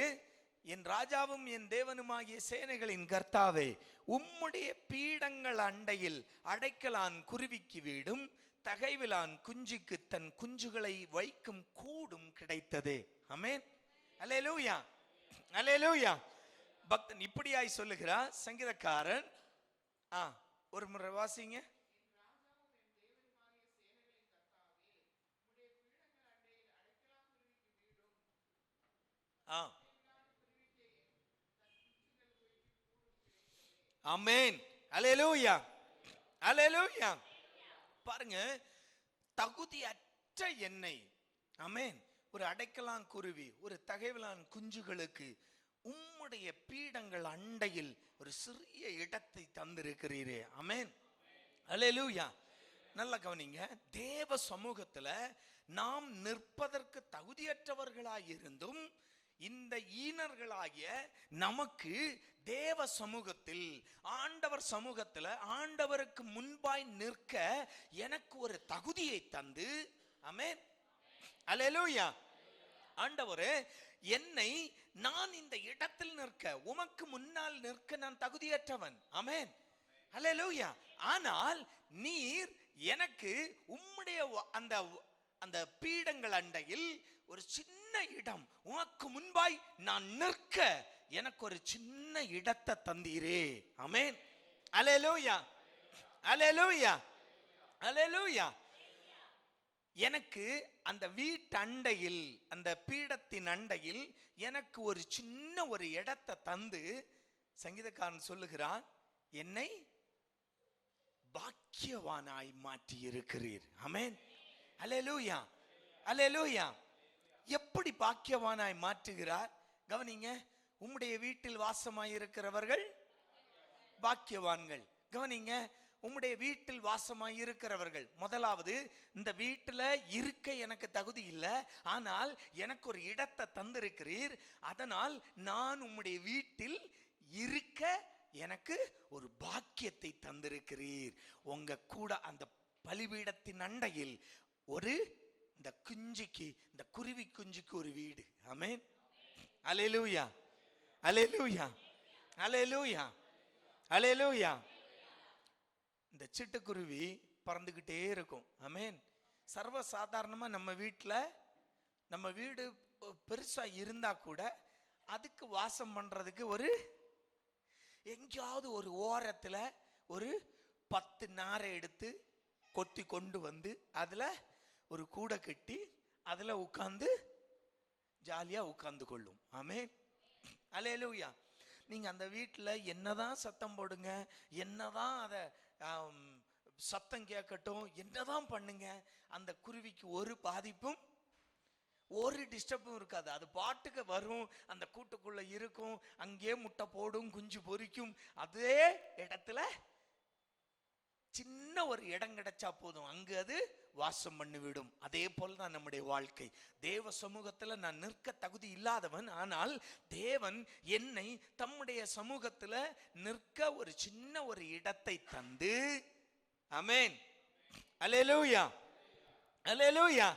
என் ராஜாவும் என் தேவனுமாகிய சேனைகளின் கர்த்தாவே, உம்முடைய பீடங்கள் அண்டையில் அடைக்கலான் குருவிக்கு வீடும், தகைவிலான் குஞ்சுக்கு தன் குஞ்சுகளை வைக்கும் கூடும் கிடைத்தது. ஆமென். அல்லேலூயா. அல்லேலூயா. பக்தன் இப்படியாய் சொல்லுகிறார். சங்கீதக்காரன் ஒரு முறை வாசிங்க. ஆமென். அல்லேலூயா. அல்லேலூயா. பாருங்க, தகுதியற்ற என்னை, ஆமென், ஒரு அடைக்கலான் குருவி, ஒரு தகைவிலான் குஞ்சுகளுக்கு உம்முடைய பீடங்கள் அண்டையில் ஒரு சிறிய இடத்தை தந்திருக்கிறீரே. ஆமென். அல்லேலூயா. நல்ல கவனிங்க, தேவ சமூகத்துல நாம் நிற்பதற்கு தகுதியற்றவர்களாய் இருந்தும் இந்த ஈனர்களாகிய நமக்கு தேவ சமூகத்தில், ஆண்டவர் சமூகத்துல ஆண்டவருக்கு முன்பாய் நிற்க எனக்கு ஒரு தகுதியை தந்து, ஆமென், அல்லேலூயா, ஆண்டவரே என்னை, நான் இந்த இடத்தில் நிற்க, உமக்கு முன்னால் நிற்க நான் தகுதியற்றவன், ஆமென், அல்லேலூயா. ஆனால் நீர் எனக்கு உம்முடைய அந்த அந்த பீடங்கள் அண்டையில் ஒரு சின்ன இடம், உமக்கு முன்பாய் நான் நிற்க எனக்கு ஒரு சின்ன இடத்தை தந்தீரே, ஆமென், அல்லேலூயா, அல்லேலூயா, அல்லேலூயா. எனக்கு அந்த வீட்டு அண்டையில், அந்த பீடத்தின் அண்டையில் எனக்கு ஒரு சின்ன ஒரு இடத்தை தந்து, சங்கீதக்காரன் சொல்லுகிறான், என்னை பாக்கியவானாய் மாற்றி இருக்கிறீர், ஆமென், அல்லேலூயா, அல்லேலூயா. எப்படி பாக்கியவானாய் மாற்றுகிறார்? கவனிங்க, உம்முடைய வீட்டில் வாசமாய் இருக்கிறவர்கள் பாக்கியவான்கள். கவனிங்க, உம்முடைய வீட்டில் வாசமாய் இருக்கிறவர்கள், முதலாவது இந்த வீட்டில் இருக்க எனக்கு தகுதி இல்லை, ஆனால் எனக்கு ஒரு இடத்தை தந்திருக்கிறீர், அதனால் நான் உம்முடைய வீட்டில் இருக்க எனக்கு ஒரு பாக்கியத்தை தந்திருக்கிறீர். உங்க கூட அந்த பலிபீடத்தின் அண்டையில் ஒரு இந்த குஞ்சுக்கு, இந்த குருவி குஞ்சுக்கு ஒரு வீடு, ஆமென், அல்லேலூயா, அல்லேலூயா, அல்லேலூயா, அல்லேலூயா. இந்த சிட்டுக்குருவி பறந்துகிட்டே இருக்கும், ஆமென். சர்வ சாதாரணமா நம்ம வீட்டில், நம்ம வீடு பெருசா இருந்தா கூட அதுக்கு வாசம் பண்றதுக்கு ஒரு எங்கேயாவது ஒரு ஓரத்துல ஒரு 10 நாரை எடுத்து கொத்தி கொண்டு வந்து அதுல ஒரு கூடை கட்டி அதுல உட்கார்ந்து ஜாலியா உட்கார்ந்து கொள்ளும், ஆமென், அல்லேலூயா. நீங்க அந்த வீட்டுல என்னதான் சத்தம் போடுங்க, என்னதான் அத சத்தம் கேட்கட்டும், என்னதான் பண்ணுங்க, அந்த குருவிக்கு ஒரு பாதிப்பும் ஒரு டிஸ்டர்பும் இருக்காது. அது பாட்டுக்கு வரும், அந்த கூட்டுக்குள்ள இருக்கும், அங்கே முட்டை போடும், குஞ்சு பொரிக்கும், அதே இடத்துல சின்ன ஒரு இடம் கிடைச்சா போதும், அங்கு அது வாசம் பண்ணிவிடும். அதே போலதான் நம்முடைய வாழ்க்கை. தேவ சமூகத்துல நான் நிற்க தகுதி இல்லாதவன், ஆனால் தேவன் என்னை தம்முடைய சமூகத்துல நிற்க ஒரு சின்ன ஒரு இடத்தை தந்து, ஆமென், அல்லேலூயா, அல்லேலூயா,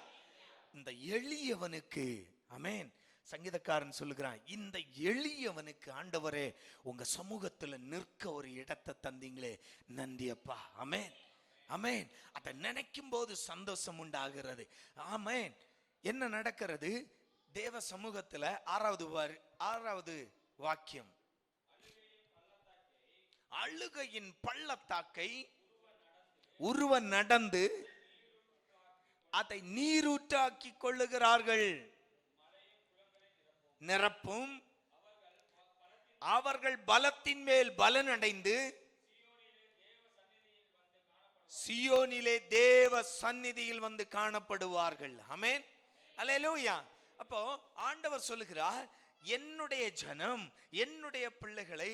இந்த எளியவனுக்கு, ஆமென், சங்கீதக்காரன் சொல்லுகிறான், இந்த எளியவனுக்கு ஆண்டவரே உங்க சமூகத்துல நிற்க ஒரு இடத்தை தந்தீங்களே, நன்றி அப்பா. ஆமென், ஆமென். அதை நினைக்கும் போது சந்தோஷம் உண்டாகிறது. ஆமென். என்ன நடக்கிறது தேவ சமூகத்துல? ஆறாவது வாக்கியம், அழுகையின் பள்ளத்தாக்கை ஒருவன் நடந்து அதை நீரூற்றாக்கி கொள்ளுகிறார்கள், நிரப்பும். அவர்கள் பலத்தின் மேல் பலன் அடைந்து சியோனிலே தேவ சந்நிதியில் வந்து காணப்படுவார்கள். ஆமென், அல்லேலூயா. அப்போ ஆண்டவர் சொல்லுகிறார், என்னுடைய ஜனம், என்னுடைய பிள்ளைகளை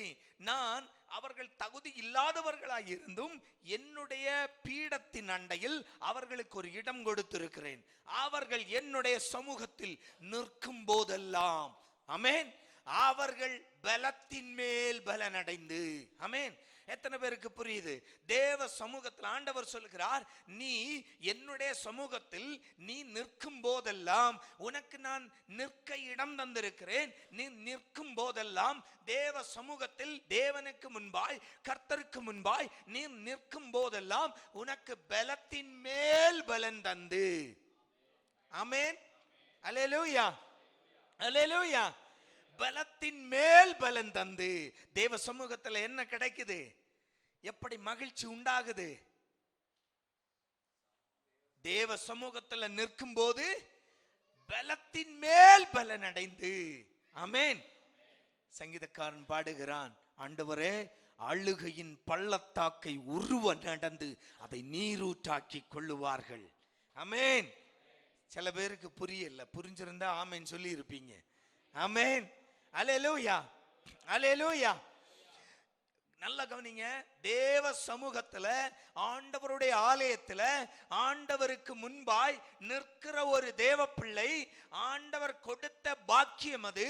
நான் அவர்கள் தகுதி இல்லாதவர்களாய் இருந்தும் என்னுடைய பீடத்தின் அண்டையில் அவர்களுக்கு ஒரு இடம் கொடுத்திருக்கிறேன். அவர்கள் என்னுடைய சமூகத்தில் நிற்கும் போதெல்லாம், ஆமென், அவர்கள் பலத்தின் மேல் பலனடைந்து, ஆமென். எத்தனை பேருக்கு புரியுது? தேவ சமூகத்தில் ஆண்டவர் சொல்லுகிறார், நீ என்னுடைய சமூகத்தில் நீ நிற்கும் போதெல்லாம் உனக்கு நான் நிற்க இடம் தந்திருக்கிறேன். நீ நிற்கும் போதெல்லாம் தேவ சமூகத்தில் தேவனுக்கு முன்பாய், கர்த்தருக்கு முன்பாய் நீ நிற்கும் போதெல்லாம் உனக்கு பலத்தின் மேல் பலன் தந்து, ஆமென், அல்லேலூயா, அல்லேலூயா, பலத்தின் மேல் பலன் தந்து. தேவ சமூகத்துல என்ன கிடைக்குது? எப்படி மகிழ்ச்சி உண்டாகுது? தேவ சமூகத்துல நிற்கும் போது பலத்தின் மேல் பலன் அடைந்து, ஆமென். சங்கீதக்காரன் பாடுகிறான், ஆண்டவரே அழுகையின் பள்ளத்தாக்கை ஒருவன் நடந்து அதை நீரூற்றாக்கி கொள்ளுவார்கள். ஆமென். சில பேருக்கு புரியல, புரிஞ்சிருந்தா ஆமென் சொல்லி இருப்பீங்க. ஆமென், அல்லேலூயா, அல்லேலூயா. நல்ல கவனிங்க. தேவ சமூகத்துல, ஆண்டவருடைய ஆலயத்துல ஆண்டவருக்கு முன்பாய் நிற்கிற ஒரு தேவ பிள்ளை, ஆண்டவர் கொடுத்த பாக்கியம் அது.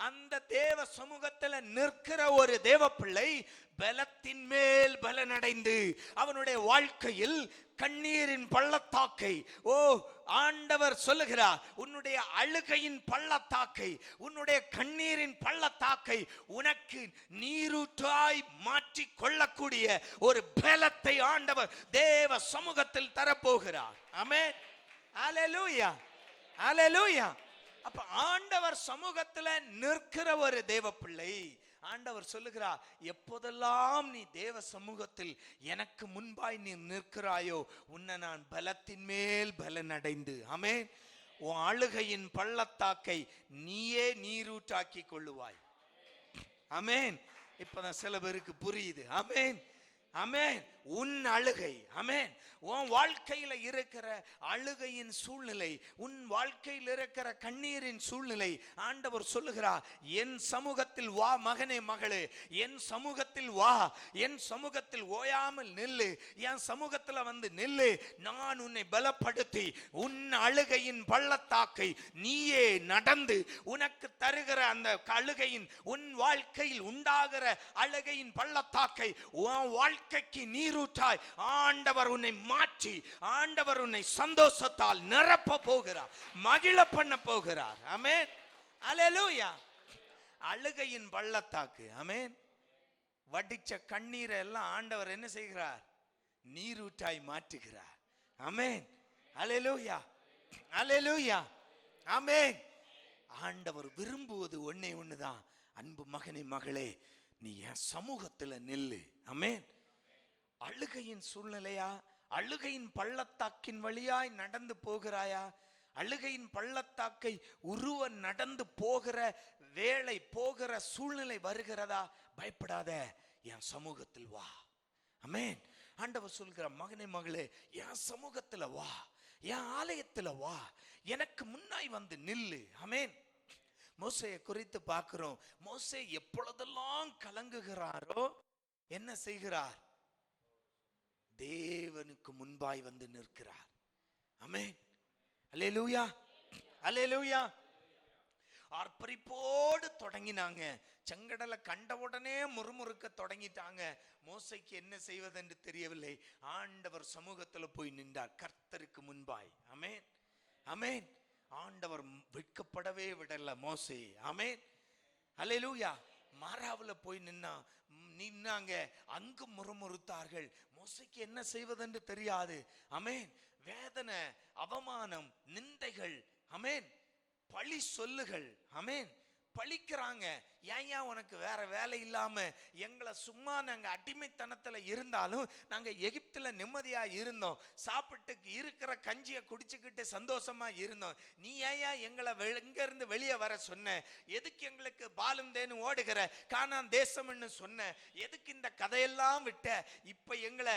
அந்த தேவ சமூகத்துல நிற்கிற ஒரு தேவ பிள்ளை பலத்தின் மேல் பலனடைந்து அவனுடைய வாழ்க்கையில் கண்ணீரின் பள்ளத்தாக்கை, ஓ ஆண்டவர் சொல்லுகிறார், உன்னுடைய அழுகையின் பள்ளத்தாக்கை, உன்னுடைய கண்ணீரின் பள்ளத்தாக்கை உனக்கு நீரூற்றாய் மாற்றி கொள்ளக்கூடிய ஒரு பலத்தை ஆண்டவர் தேவ சமூகத்தில் தரப்போகிறார். ஆமென், அல்லேலூயா, அல்லேலூயா. அப்ப ஆண்டவர் சமூகத்துல நிற்கிற ஒரு தேவ பிள்ளை, ஆண்டவர் சொல்லுகிறார், எப்போதெல்லாம் நீ தேவ சமூகத்தில் எனக்கு முன்பாய் நீ நிற்கிறாயோ உன்னை நான் பலத்தின் மேல் பலன் அடைந்து, ஆமென், உன் அழுகையின் பள்ளத்தாக்கை நீயே நீரூற்றாக்கி கொள்ளுவாய். ஆமென். இப்பதான் சில பேருக்கு புரியுது. ஆமென், ஆமென். உன் அழுகை, ஆமென், உன் வாழ்க்கையில இருக்கிற அழுகையின் சூழ்நிலை, உன் வாழ்க்கையில் இருக்கிற கண்ணீரின் சூழ்நிலை, ஆண்டவர் சொல்லுகிறார், என் சமூகத்தில் வா மகனே மகளே, என் சமூகத்தில் வா, என் சமூகத்தில் ஓயாமல் நில்லு, என் சமூகத்தில் வந்து நில்லு. நான் உன்னை பலப்படுத்தி உன் அழுகையின் பள்ளத்தாக்கை நீயே நடந்து உனக்கு தருகிற அந்த அழுகையின், உன் வாழ்க்கையில் உண்டாகிற அழுகையின் பள்ளத்தாக்கை உன் வாழ்க்கைக்கு நீரூற்றாய் ஆண்டவர் உன்னை மாற்றி, ஆண்டவர் உன்னை சந்தோஷத்தால் நிரப்ப போகிறார், மகிழ பண்ண போகிறார். ஆமென், அல்லேலூயா. அழுகையின் பள்ளத்தாக்கு, ஆமென், வடிச்ச கண்ணீரை எல்லாம் ஆண்டவர் என்ன செய்கிறார்? நீரூற்றாய் மாற்றுகிறார். ஆமென், அல்லேலூயா, அல்லேலூயா, ஆமென். ஆண்டவர் விரும்புவது ஒண்ணே ஒண்ணுதான், அன்பு மகனே மகளே, நீ என் சமூகத்துல நில்லு. ஆமென். அழுகையின் சூழ்நிலையா, அழுகையின் பள்ளத்தாக்கின் வழியாய் நடந்து போகிறாயா? அழுகையின் பள்ளத்தாக்கை உருவ நடந்து போகிற வேளை, போகிற சூழ்நிலை வருகிறதா? பயப்படாத, என் சமூகத்தில் வா. ஆமென். ஆண்டவர் சொல்கிற, மகனே மகளே, என் சமூகத்துல வா, என் ஆலயத்துல வா, எனக்கு முன்னாய் வந்து நில்லு. ஆமென். மோசேயை குறித்து பார்க்கிறோம். மோசே எப்பொழுதெல்லாம் கலங்குகிறாரோ என்ன செய்கிறார்? தேவனுக்கு முன்பாய் வந்து நிற்கிறார். ஆமென். அல்லேலூயா, அல்லேலூயா. ஆர்ப்பரிப்போடு தொடங்கினாங்க. செங்கடலை கண்ட உடனே முறுமுறுக்க தொடங்கிட்டாங்க. மோசைக்கு என்ன செய்வதென்று தெரியவில்லை. ஆண்டவர் சமூகத்துல போய் நின்றார், கர்த்தருக்கு முன்பாய். ஆமென், ஆமென். ஆண்டவர் வெட்கப்படவே விடல மோசே. ஆமென், அல்லேலூயா. மாறாவுல போய் நின்னாங்க. அங்கு முறுமுறுத்தார்கள். மோசைக்கு என்ன செய்வதென்று தெரியாது. ஆமென். வேதனை, அவமானம், நிந்தைகள், ஆமென், பழி சொல்லுகள், ஆமென், பழிக்கிறாங்க. ஏன் உனக்கு வேற வேலை இல்லாம எங்களை சும்மா நாங்க அடிமைத்தனத்துல இருந்தாலும் நாங்க எகிப்துல நிம்மதியா இருந்தோம், சாப்பிட்டு இருக்கிற கஞ்சியை குடிச்சுக்கிட்டு சந்தோஷமா இருந்தோம். நீ ஏன் எங்களை எங்க இருந்து வெளியே வர சொன்ன? எதுக்கு எங்களுக்கு பாலும் தேனு ஓடுகிற கானான் தேசம்னு சொன்ன? எதுக்கு இந்த கதையெல்லாம் விட்ட? இப்ப எங்களை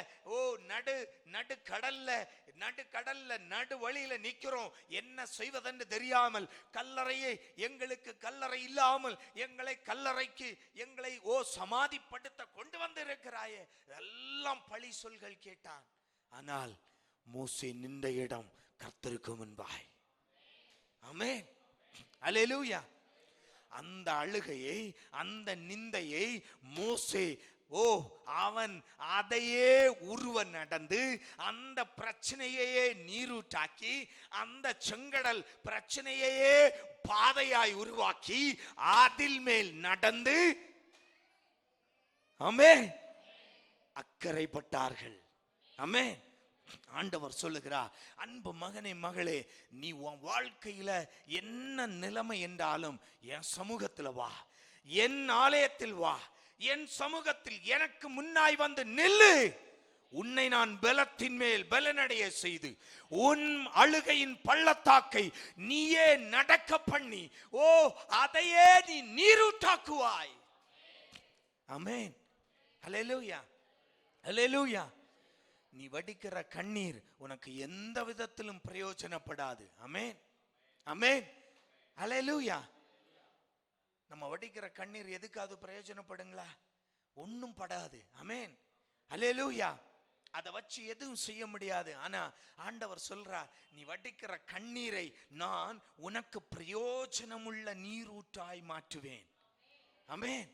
நடு கடல்ல நடு வழியில நிக்கிறோம். என்ன செய்வதென்று தெரியாமல், கல்லறையை எங்களுக்கு கல்லறை இல்லாமல் எங்களை கல்லறைக்கு எங்களை சமாதிப்படுத்த கொண்டு வந்து இருக்கிறாயே. எல்லாம் பழி சொல்கள் கேட்டான். ஆனால் மோசே நின்ற இடம் கர்த்தருக்கு முன்பாய். ஆமென், அல்லேலூயா. அந்த அழுகையை, அந்த நிந்தையை மோசே அவன் அதையே உருவ நடந்து அந்த பிரச்சனையே நீரூட்டாக்கி, அந்த செங்கடல் பிரச்சனையே பாதையாய் உருவாக்கி அதில் மேல் நடந்து ஆமென் அக்கறைப்பட்டார்கள். ஆமென். ஆண்டவர் சொல்லுகிறார், அன்பு மகனே மகளே, நீ உன் வாழ்க்கையில என்ன நிலைமை என்றாலும் என் சமூகத்தில் வா, என் ஆலயத்தில் வா, என் சமூகத்தில் எனக்கு முன்னாய் வந்து நில்லு. உன்னை நான் பலத்தின் மேல் பலனடைய செய்து உன் அழுகையின் பள்ளத்தாக்கை நீயே நடக்க பண்ணி அதையே நீ நீரூட்டாக்குவாய். ஆமென், அல்லேலூயா, அல்லேலூயா. நீ வடிக்கிற கண்ணீர் உனக்கு எந்த விதத்திலும் பிரயோஜனப்படாது. ஆமென், ஆமென், அல்லேலூயா. நம்ம வடிக்கிற கண்ணீர் எதுக்காவது பிரயோஜனப்படுங்களா? ஒன்னும் படாது. ஆமென், அல்லேலூயா. அதை வச்சு எதுவும் செய்ய முடியாது. ஆனா ஆண்டவர் சொல்றார், நீ வடிக்கிற கண்ணீரை நான் உனக்கு பிரயோஜனமுள்ள நீரூற்றாய் மாற்றுவேன். ஆமென்,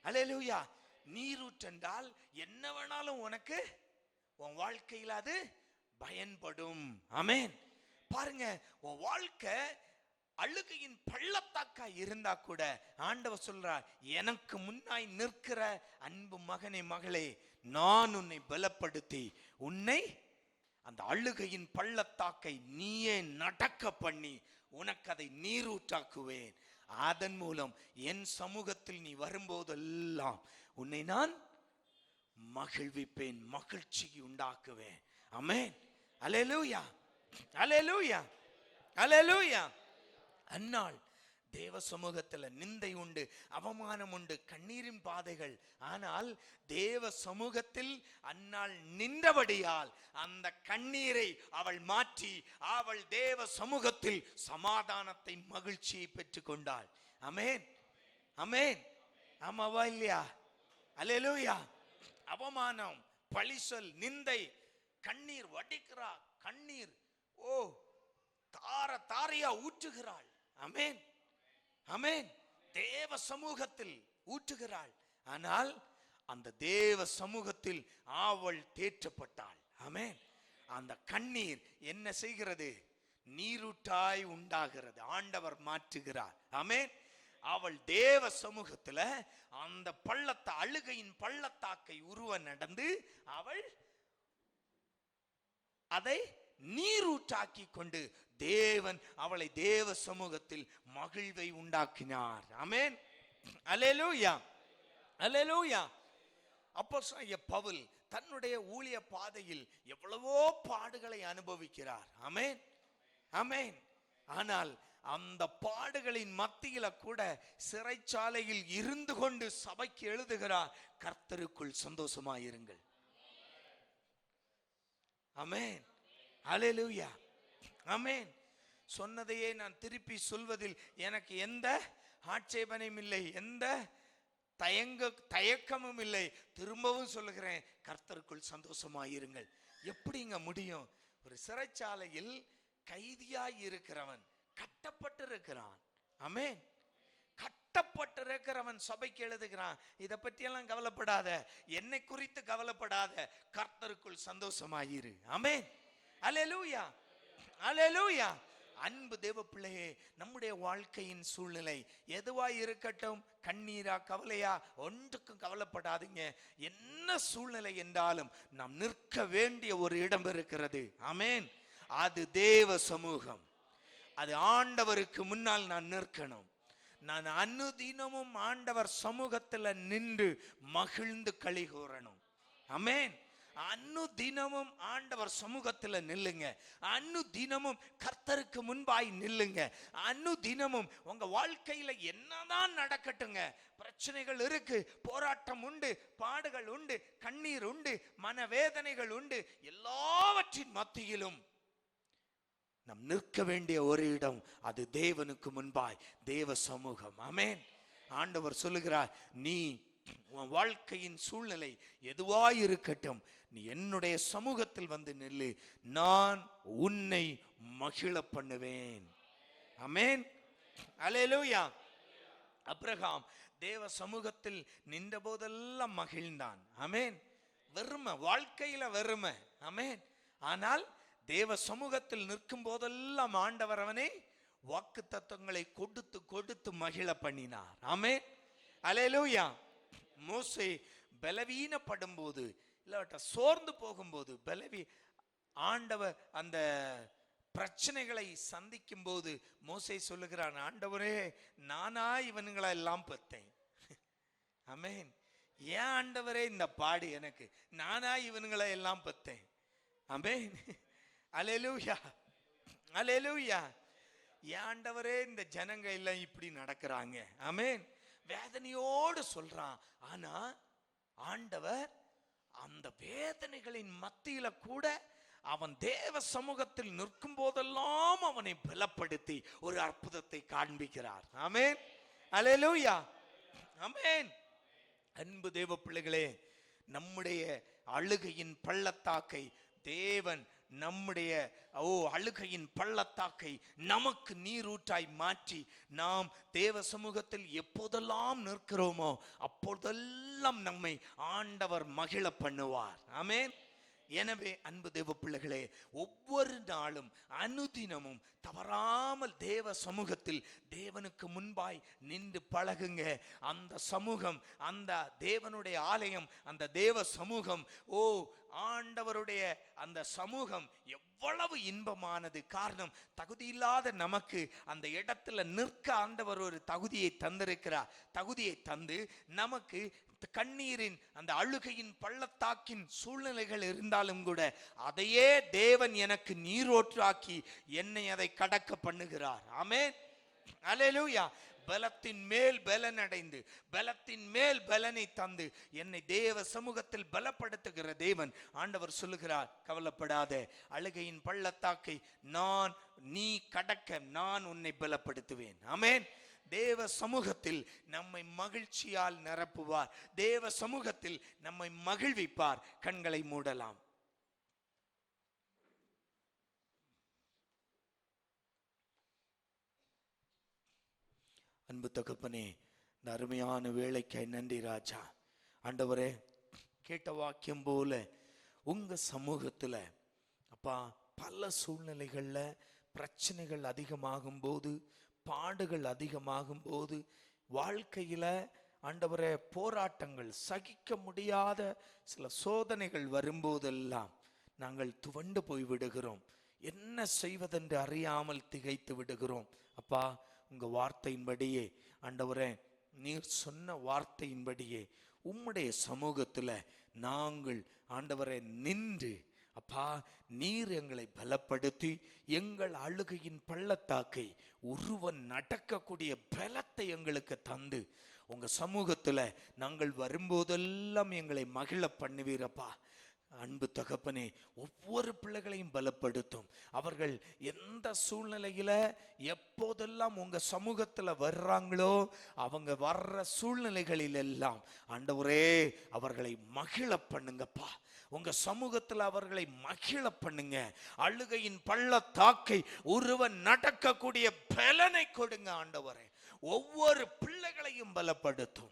அல்லேலூயா. நீரூற்றென்றால் என்ன வேணாலும் உனக்கு உன் வாழ்க்கையில் அது பயன்படும். ஆமென். பாருங்க, உன் வாழ்க்கை அழுகையின் பள்ளத்தாக்கா இருந்தா கூட ஆண்டவர் சொல்றார், எனக்கு முன்னாய் நிற்கிற அன்பு மகனே மகளே, நான் உன்னை பலப்படுத்தி உன்னை அந்த அழுகையின் பள்ளத்தாக்கை நீயே நடக்க பண்ணி உனக்கு அதை நீரூற்றாக்குவேன். அதன் மூலம் என் சமூகத்தில் நீ வரும்போதெல்லாம் உன்னை நான் மகிழ்விப்பேன், மகிழ்ச்சி உண்டாக்குவேன். ஆமென், அல்லேலூயா, அல்லேலூயா, அல்லேலூயா. அந்நாள் தேவ சமூகத்தில் நிந்தை உண்டு, அவமானம் உண்டு, கண்ணீரின் பாதைகள். ஆனால் தேவ சமூகத்தில் அந்நாள் நின்றபடியால் அந்த கண்ணீரை அவள் மாற்றி அவள் தேவ சமூகத்தில் சமாதானத்தை, மகிழ்ச்சியை பெற்றுக் கொண்டாள். ஆமென், ஆமென். ஆமாவா இல்லையா? அல்லேலூயா. அவமானம், பழிசொல், நிந்தை, கண்ணீர் வடிக்கிறா, கண்ணீர் தாரையா ஊற்றுகிறாள். ஆமென், ஆமென். தேவ சமூகத்தில் ஊற்றுகிறாள். ஆனால் அந்த தேவ சமூகத்தில் அவள் தேற்றப்பட்டாள். ஆமென். அந்த கண்ணீர் என்ன செய்கிறது? நீரூற்றாய் உண்டாகிறது. ஆண்டவர் மாற்றுகிறார். ஆமென். அவள் தேவ சமூகத்துல அந்த அழுகையின் பள்ளத்தாக்கை உருவ நடந்து அவள் அதை நீரூற்றாக்கி கொண்டு தேவன் அவளை தேவ சமூகத்தில் மகிழ்வை உண்டாக்கினார். ஆமென், அல்லேலூயா, அல்லேலூயா. அப்போஸ்தலனாகிய பவுல் தன்னுடைய ஊழிய பாதையில் எவ்வளவோ பாடுகளை அனுபவிக்கிறார். ஆமென், ஆமென். ஆனால் அந்த பாடுகளின் மத்தியில கூட சிறைச்சாலையில் இருந்து கொண்டு சபைக்கு எழுதுகிறார், கர்த்தருக்குள் சந்தோஷமாயிருங்கள். ஆமென், அல்லேலூயா, ஆமென். சொன்னதையே நான் திருப்பி சொல்வதில் எனக்கு எந்த ஆட்சேபனையும் இல்லை, எந்த தயக்கமும் இல்லை. திரும்பவும் சொல்லுகிறேன், கர்த்தருக்குள் சந்தோஷமாயிருங்கள். எப்படிங்க முடியும்? ஒரு சிறைச்சாலையில் கைதியாய் இருக்கிறவன் கட்டப்பட்டிருக்கிறான். ஆமென். கட்டப்பட்டிருக்கிறவன் சபைக்கு எழுதுகிறான், இதை பற்றியெல்லாம் கவலைப்படாத, என்னை குறித்து கவலைப்படாத, கர்த்தருக்குள் சந்தோஷமாயிரு. ஆமென். அல்லேலூயா, அல்லேலூயா. அன்பு தேவ பிள்ளையே, நம்முடைய வாழ்க்கையின் சூழ்நிலை எதுவாய் இருக்கட்டும், கண்ணீரா கவலையா, ஒன்றுக்கும் கவலைப்படாதீங்க. என்ன சூழ்நிலை என்றாலும் நாம் நிற்க வேண்டிய ஒரு இடம் இருக்கிறது. ஆமென். அது தேவ சமூகம். அது ஆண்டவருக்கு முன்னால் நான் நிற்கணும். நான் அனுதினமும் ஆண்டவர் சமூகத்தில் நின்று மகிழ்ந்து களி கூறணும். ஆமென். அனுதினமும் ஆண்டவர் சமூகத்தில் நில்லுங்க. அனுதினமும் கர்த்தருக்கு முன்பாய் நில்லுங்க. அனுதினமும் உங்க வாழ்க்கையில என்னதான் நடக்கட்டுங்க, பிரச்சனைகள் இருக்கு, போராட்டம் உண்டு, பாடுகள் உண்டு, கண்ணீர் உண்டு, மனவேதனைகள் உண்டு, எல்லாவற்றின் மத்தியிலும் நாம் நிற்க வேண்டிய ஒரு இடம், அது தேவனுக்கு முன்பாய் தேவ சமூகம். ஆமென். ஆண்டவர் சொல்லுகிறார், நீ உன் வாழ்க்கையின் சூழ்நிலை எதுவாய் இருக்கட்டும், நீ என்னுடைய சமூகத்தில் வந்து நில்லு, நான் உன்னை மகிழ பண்ணுவேன். ஆமென். அல்லேலூயா. அப்ரஹாம் தேவ சமூகத்தில் நின்ற போதெல்லாம் மகிழ்ந்தான். ஆமென். வெறுமை, வாழ்க்கையில வெறுமை. ஆமென். ஆனால் தேவ சமூகத்தில் நிற்கும் போதெல்லாம் ஆண்டவர் அவனை வாக்கு தத்தங்களை கொடுத்து கொடுத்து மகிழ பண்ணினார். ஆமென். அல்லேலூயா. மோசே பலவீனப்படும் போது, இல்லாட்ட சோர்ந்து போகும்போது, ஆண்டவர் அந்த பிரச்சனைகளை சந்திக்கும் போது மோசே சொல்லுகிறான், ஆண்டவரே, நானா இவனுங்களை எல்லாம் பெத்தேன். ஆமென். ஏன் ஆண்டவரே இந்த பாடு எனக்கு, நானா இவனுங்களை எல்லாம் பெத்தேன். ஆமென். அல்லேலூயா, அல்லேலூயா. ஏன் ஆண்டவரே இந்த ஜனங்க எல்லாம் இப்படி நடக்கிறாங்க. ஆமென். வேதனையோடு சொல்றான். ஆனா ஆண்டவர் அந்த வேதனைகளின் மத்தியில கூட அவன் தேவ சமூகத்தில் நிற்கும் போதெல்லாம் அவனை பலப்படுத்தி ஒரு அற்புதத்தை காண்பிக்கிறார். ஆமென். அல்லேலூயா, ஆமென். அன்பு தேவ பிள்ளைகளே, நம்முடைய அழுகையின் பள்ளத்தாக்கை தேவன், நம்முடைய அழுகையின் பள்ளத்தாக்கை நமக்கு நீரூற்றாய் மாற்றி, நாம் தேவ சமூகத்தில் எப்போதெல்லாம் நிற்கிறோமோ அப்போதெல்லாம் நம்மை ஆண்டவர் மகிழ பண்ணுவார். ஆமென். எனவே அன்பு தேவ பிள்ளைகளே, ஒவ்வொரு நாளும் அனுதினமும் தவறாமல் தேவ சமூகத்தில் தேவனுக்கு முன்பாய் நின்று பழகுங்க. அந்த சமூகம், அந்த தேவனுடைய ஆலயம், அந்த தேவ சமூகம், ஆண்டவருடைய அந்த சமூகம் எவ்வளவு இன்பமானது. காரணம், தகுதியில்லாத நமக்கு அந்த இடத்துல நிற்க ஆண்டவர் ஒரு தகுதியை தந்திருக்கிறார். தகுதியை தந்து நமக்கு கண்ணீரின் அந்த அழுகையின் பள்ளத்தாக்கின் சூழ்நிலைகள் இருந்தாலும் கூட அதையே தேவன் எனக்கு நீரோற்றாக்கி என்னை அதை கடக்க பண்ணுகிறார். ஆமென். அல்லேலூயா. பலத்தின் மேல் பலன் அடைந்து, பலத்தின் மேல் பலனை தந்து என்னை தேவ சமூகத்தில் பலப்படுத்துகிற தேவன். ஆண்டவர் சொல்லுகிறார், கவலைப்படாத, அழுகையின் பள்ளத்தாக்கை நீ கடக்க நான் உன்னை பலப்படுத்துவேன். ஆமென். தேவ சமூகத்தில் நம்மை மகிழ்ச்சியால் நிரப்புவார். தேவ சமூகத்தில் நம்மை மகிழ்விப்பார். கண்களை மூடலாம். அன்பு தகப்பனே, இந்த அருமையான வேளைக்காய் நன்றி ராஜா. ஆண்டவரே, கேட்ட வாக்கியம் போல உங்க சமூகத்துல அப்பா பல சூழ்நிலைகள்ல பிரச்சனைகள் அதிகமாகும் போது, பாடுகள் அதிகமாகும் போது, வாழ்க்கையில ஆண்டவரே போராட்டங்கள், சகிக்க முடியாத சில சோதனைகள் வரும்போதெல்லாம் நாங்கள் துவண்டு போய் விடுகிறோம். என்ன செய்வதென்று அறியாமல் திகைத்து விடுகிறோம். அப்பா, உங்க வார்த்தையின்படியே ஆண்டவரே, நீர் சொன்ன வார்த்தையின்படியே உம்முடைய சமூகத்துல நாங்கள் ஆண்டவரை நின்று, அப்பா, நீர் எங்களை பலப்படுத்தி எங்கள் அழுகையின் பள்ளத்தாக்கை ஒருவன் நடக்கக்கூடிய பலத்தை எங்களுக்கு தந்து உங்க சமூகத்துல நாங்கள் வரும்போதெல்லாம் எங்களை மகிழ பண்ணுவீரப்பா. அன்பு தகப்பனே, ஒவ்வொரு பிள்ளைகளையும் பலப்படுத்தும். அவர்கள் எந்த சூழ்நிலையில எப்போதெல்லாம் உங்க சமூகத்துல வர்றாங்களோ அவங்க வர்ற சூழ்நிலைகளில் எல்லாம் ஆண்டவரே அவர்களை மகிழ பண்ணுங்கப்பா. உங்க சமூகத்துல அவர்களை மகிழ பண்ணுங்க. அழுகையின் பள்ளத்தாக்கை ஒருவன் நடக்கக்கூடிய பலனை கொடுங்க ஆண்டவரே. ஒவ்வொரு பிள்ளைகளையும் பலப்படுத்தும்.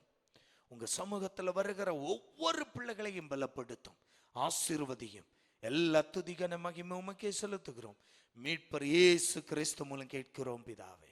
உங்க சமூகத்துல வருகிற ஒவ்வொரு பிள்ளைகளையும் பலப்படுத்தும், ஆசீர்வதியும். எல்லா துதிகன மகிமை உமக்கே செலுத்துகிறோம். மீட்பர் இயேசு கிறிஸ்து மூலம் கேட்கிறோம் பிதாவே.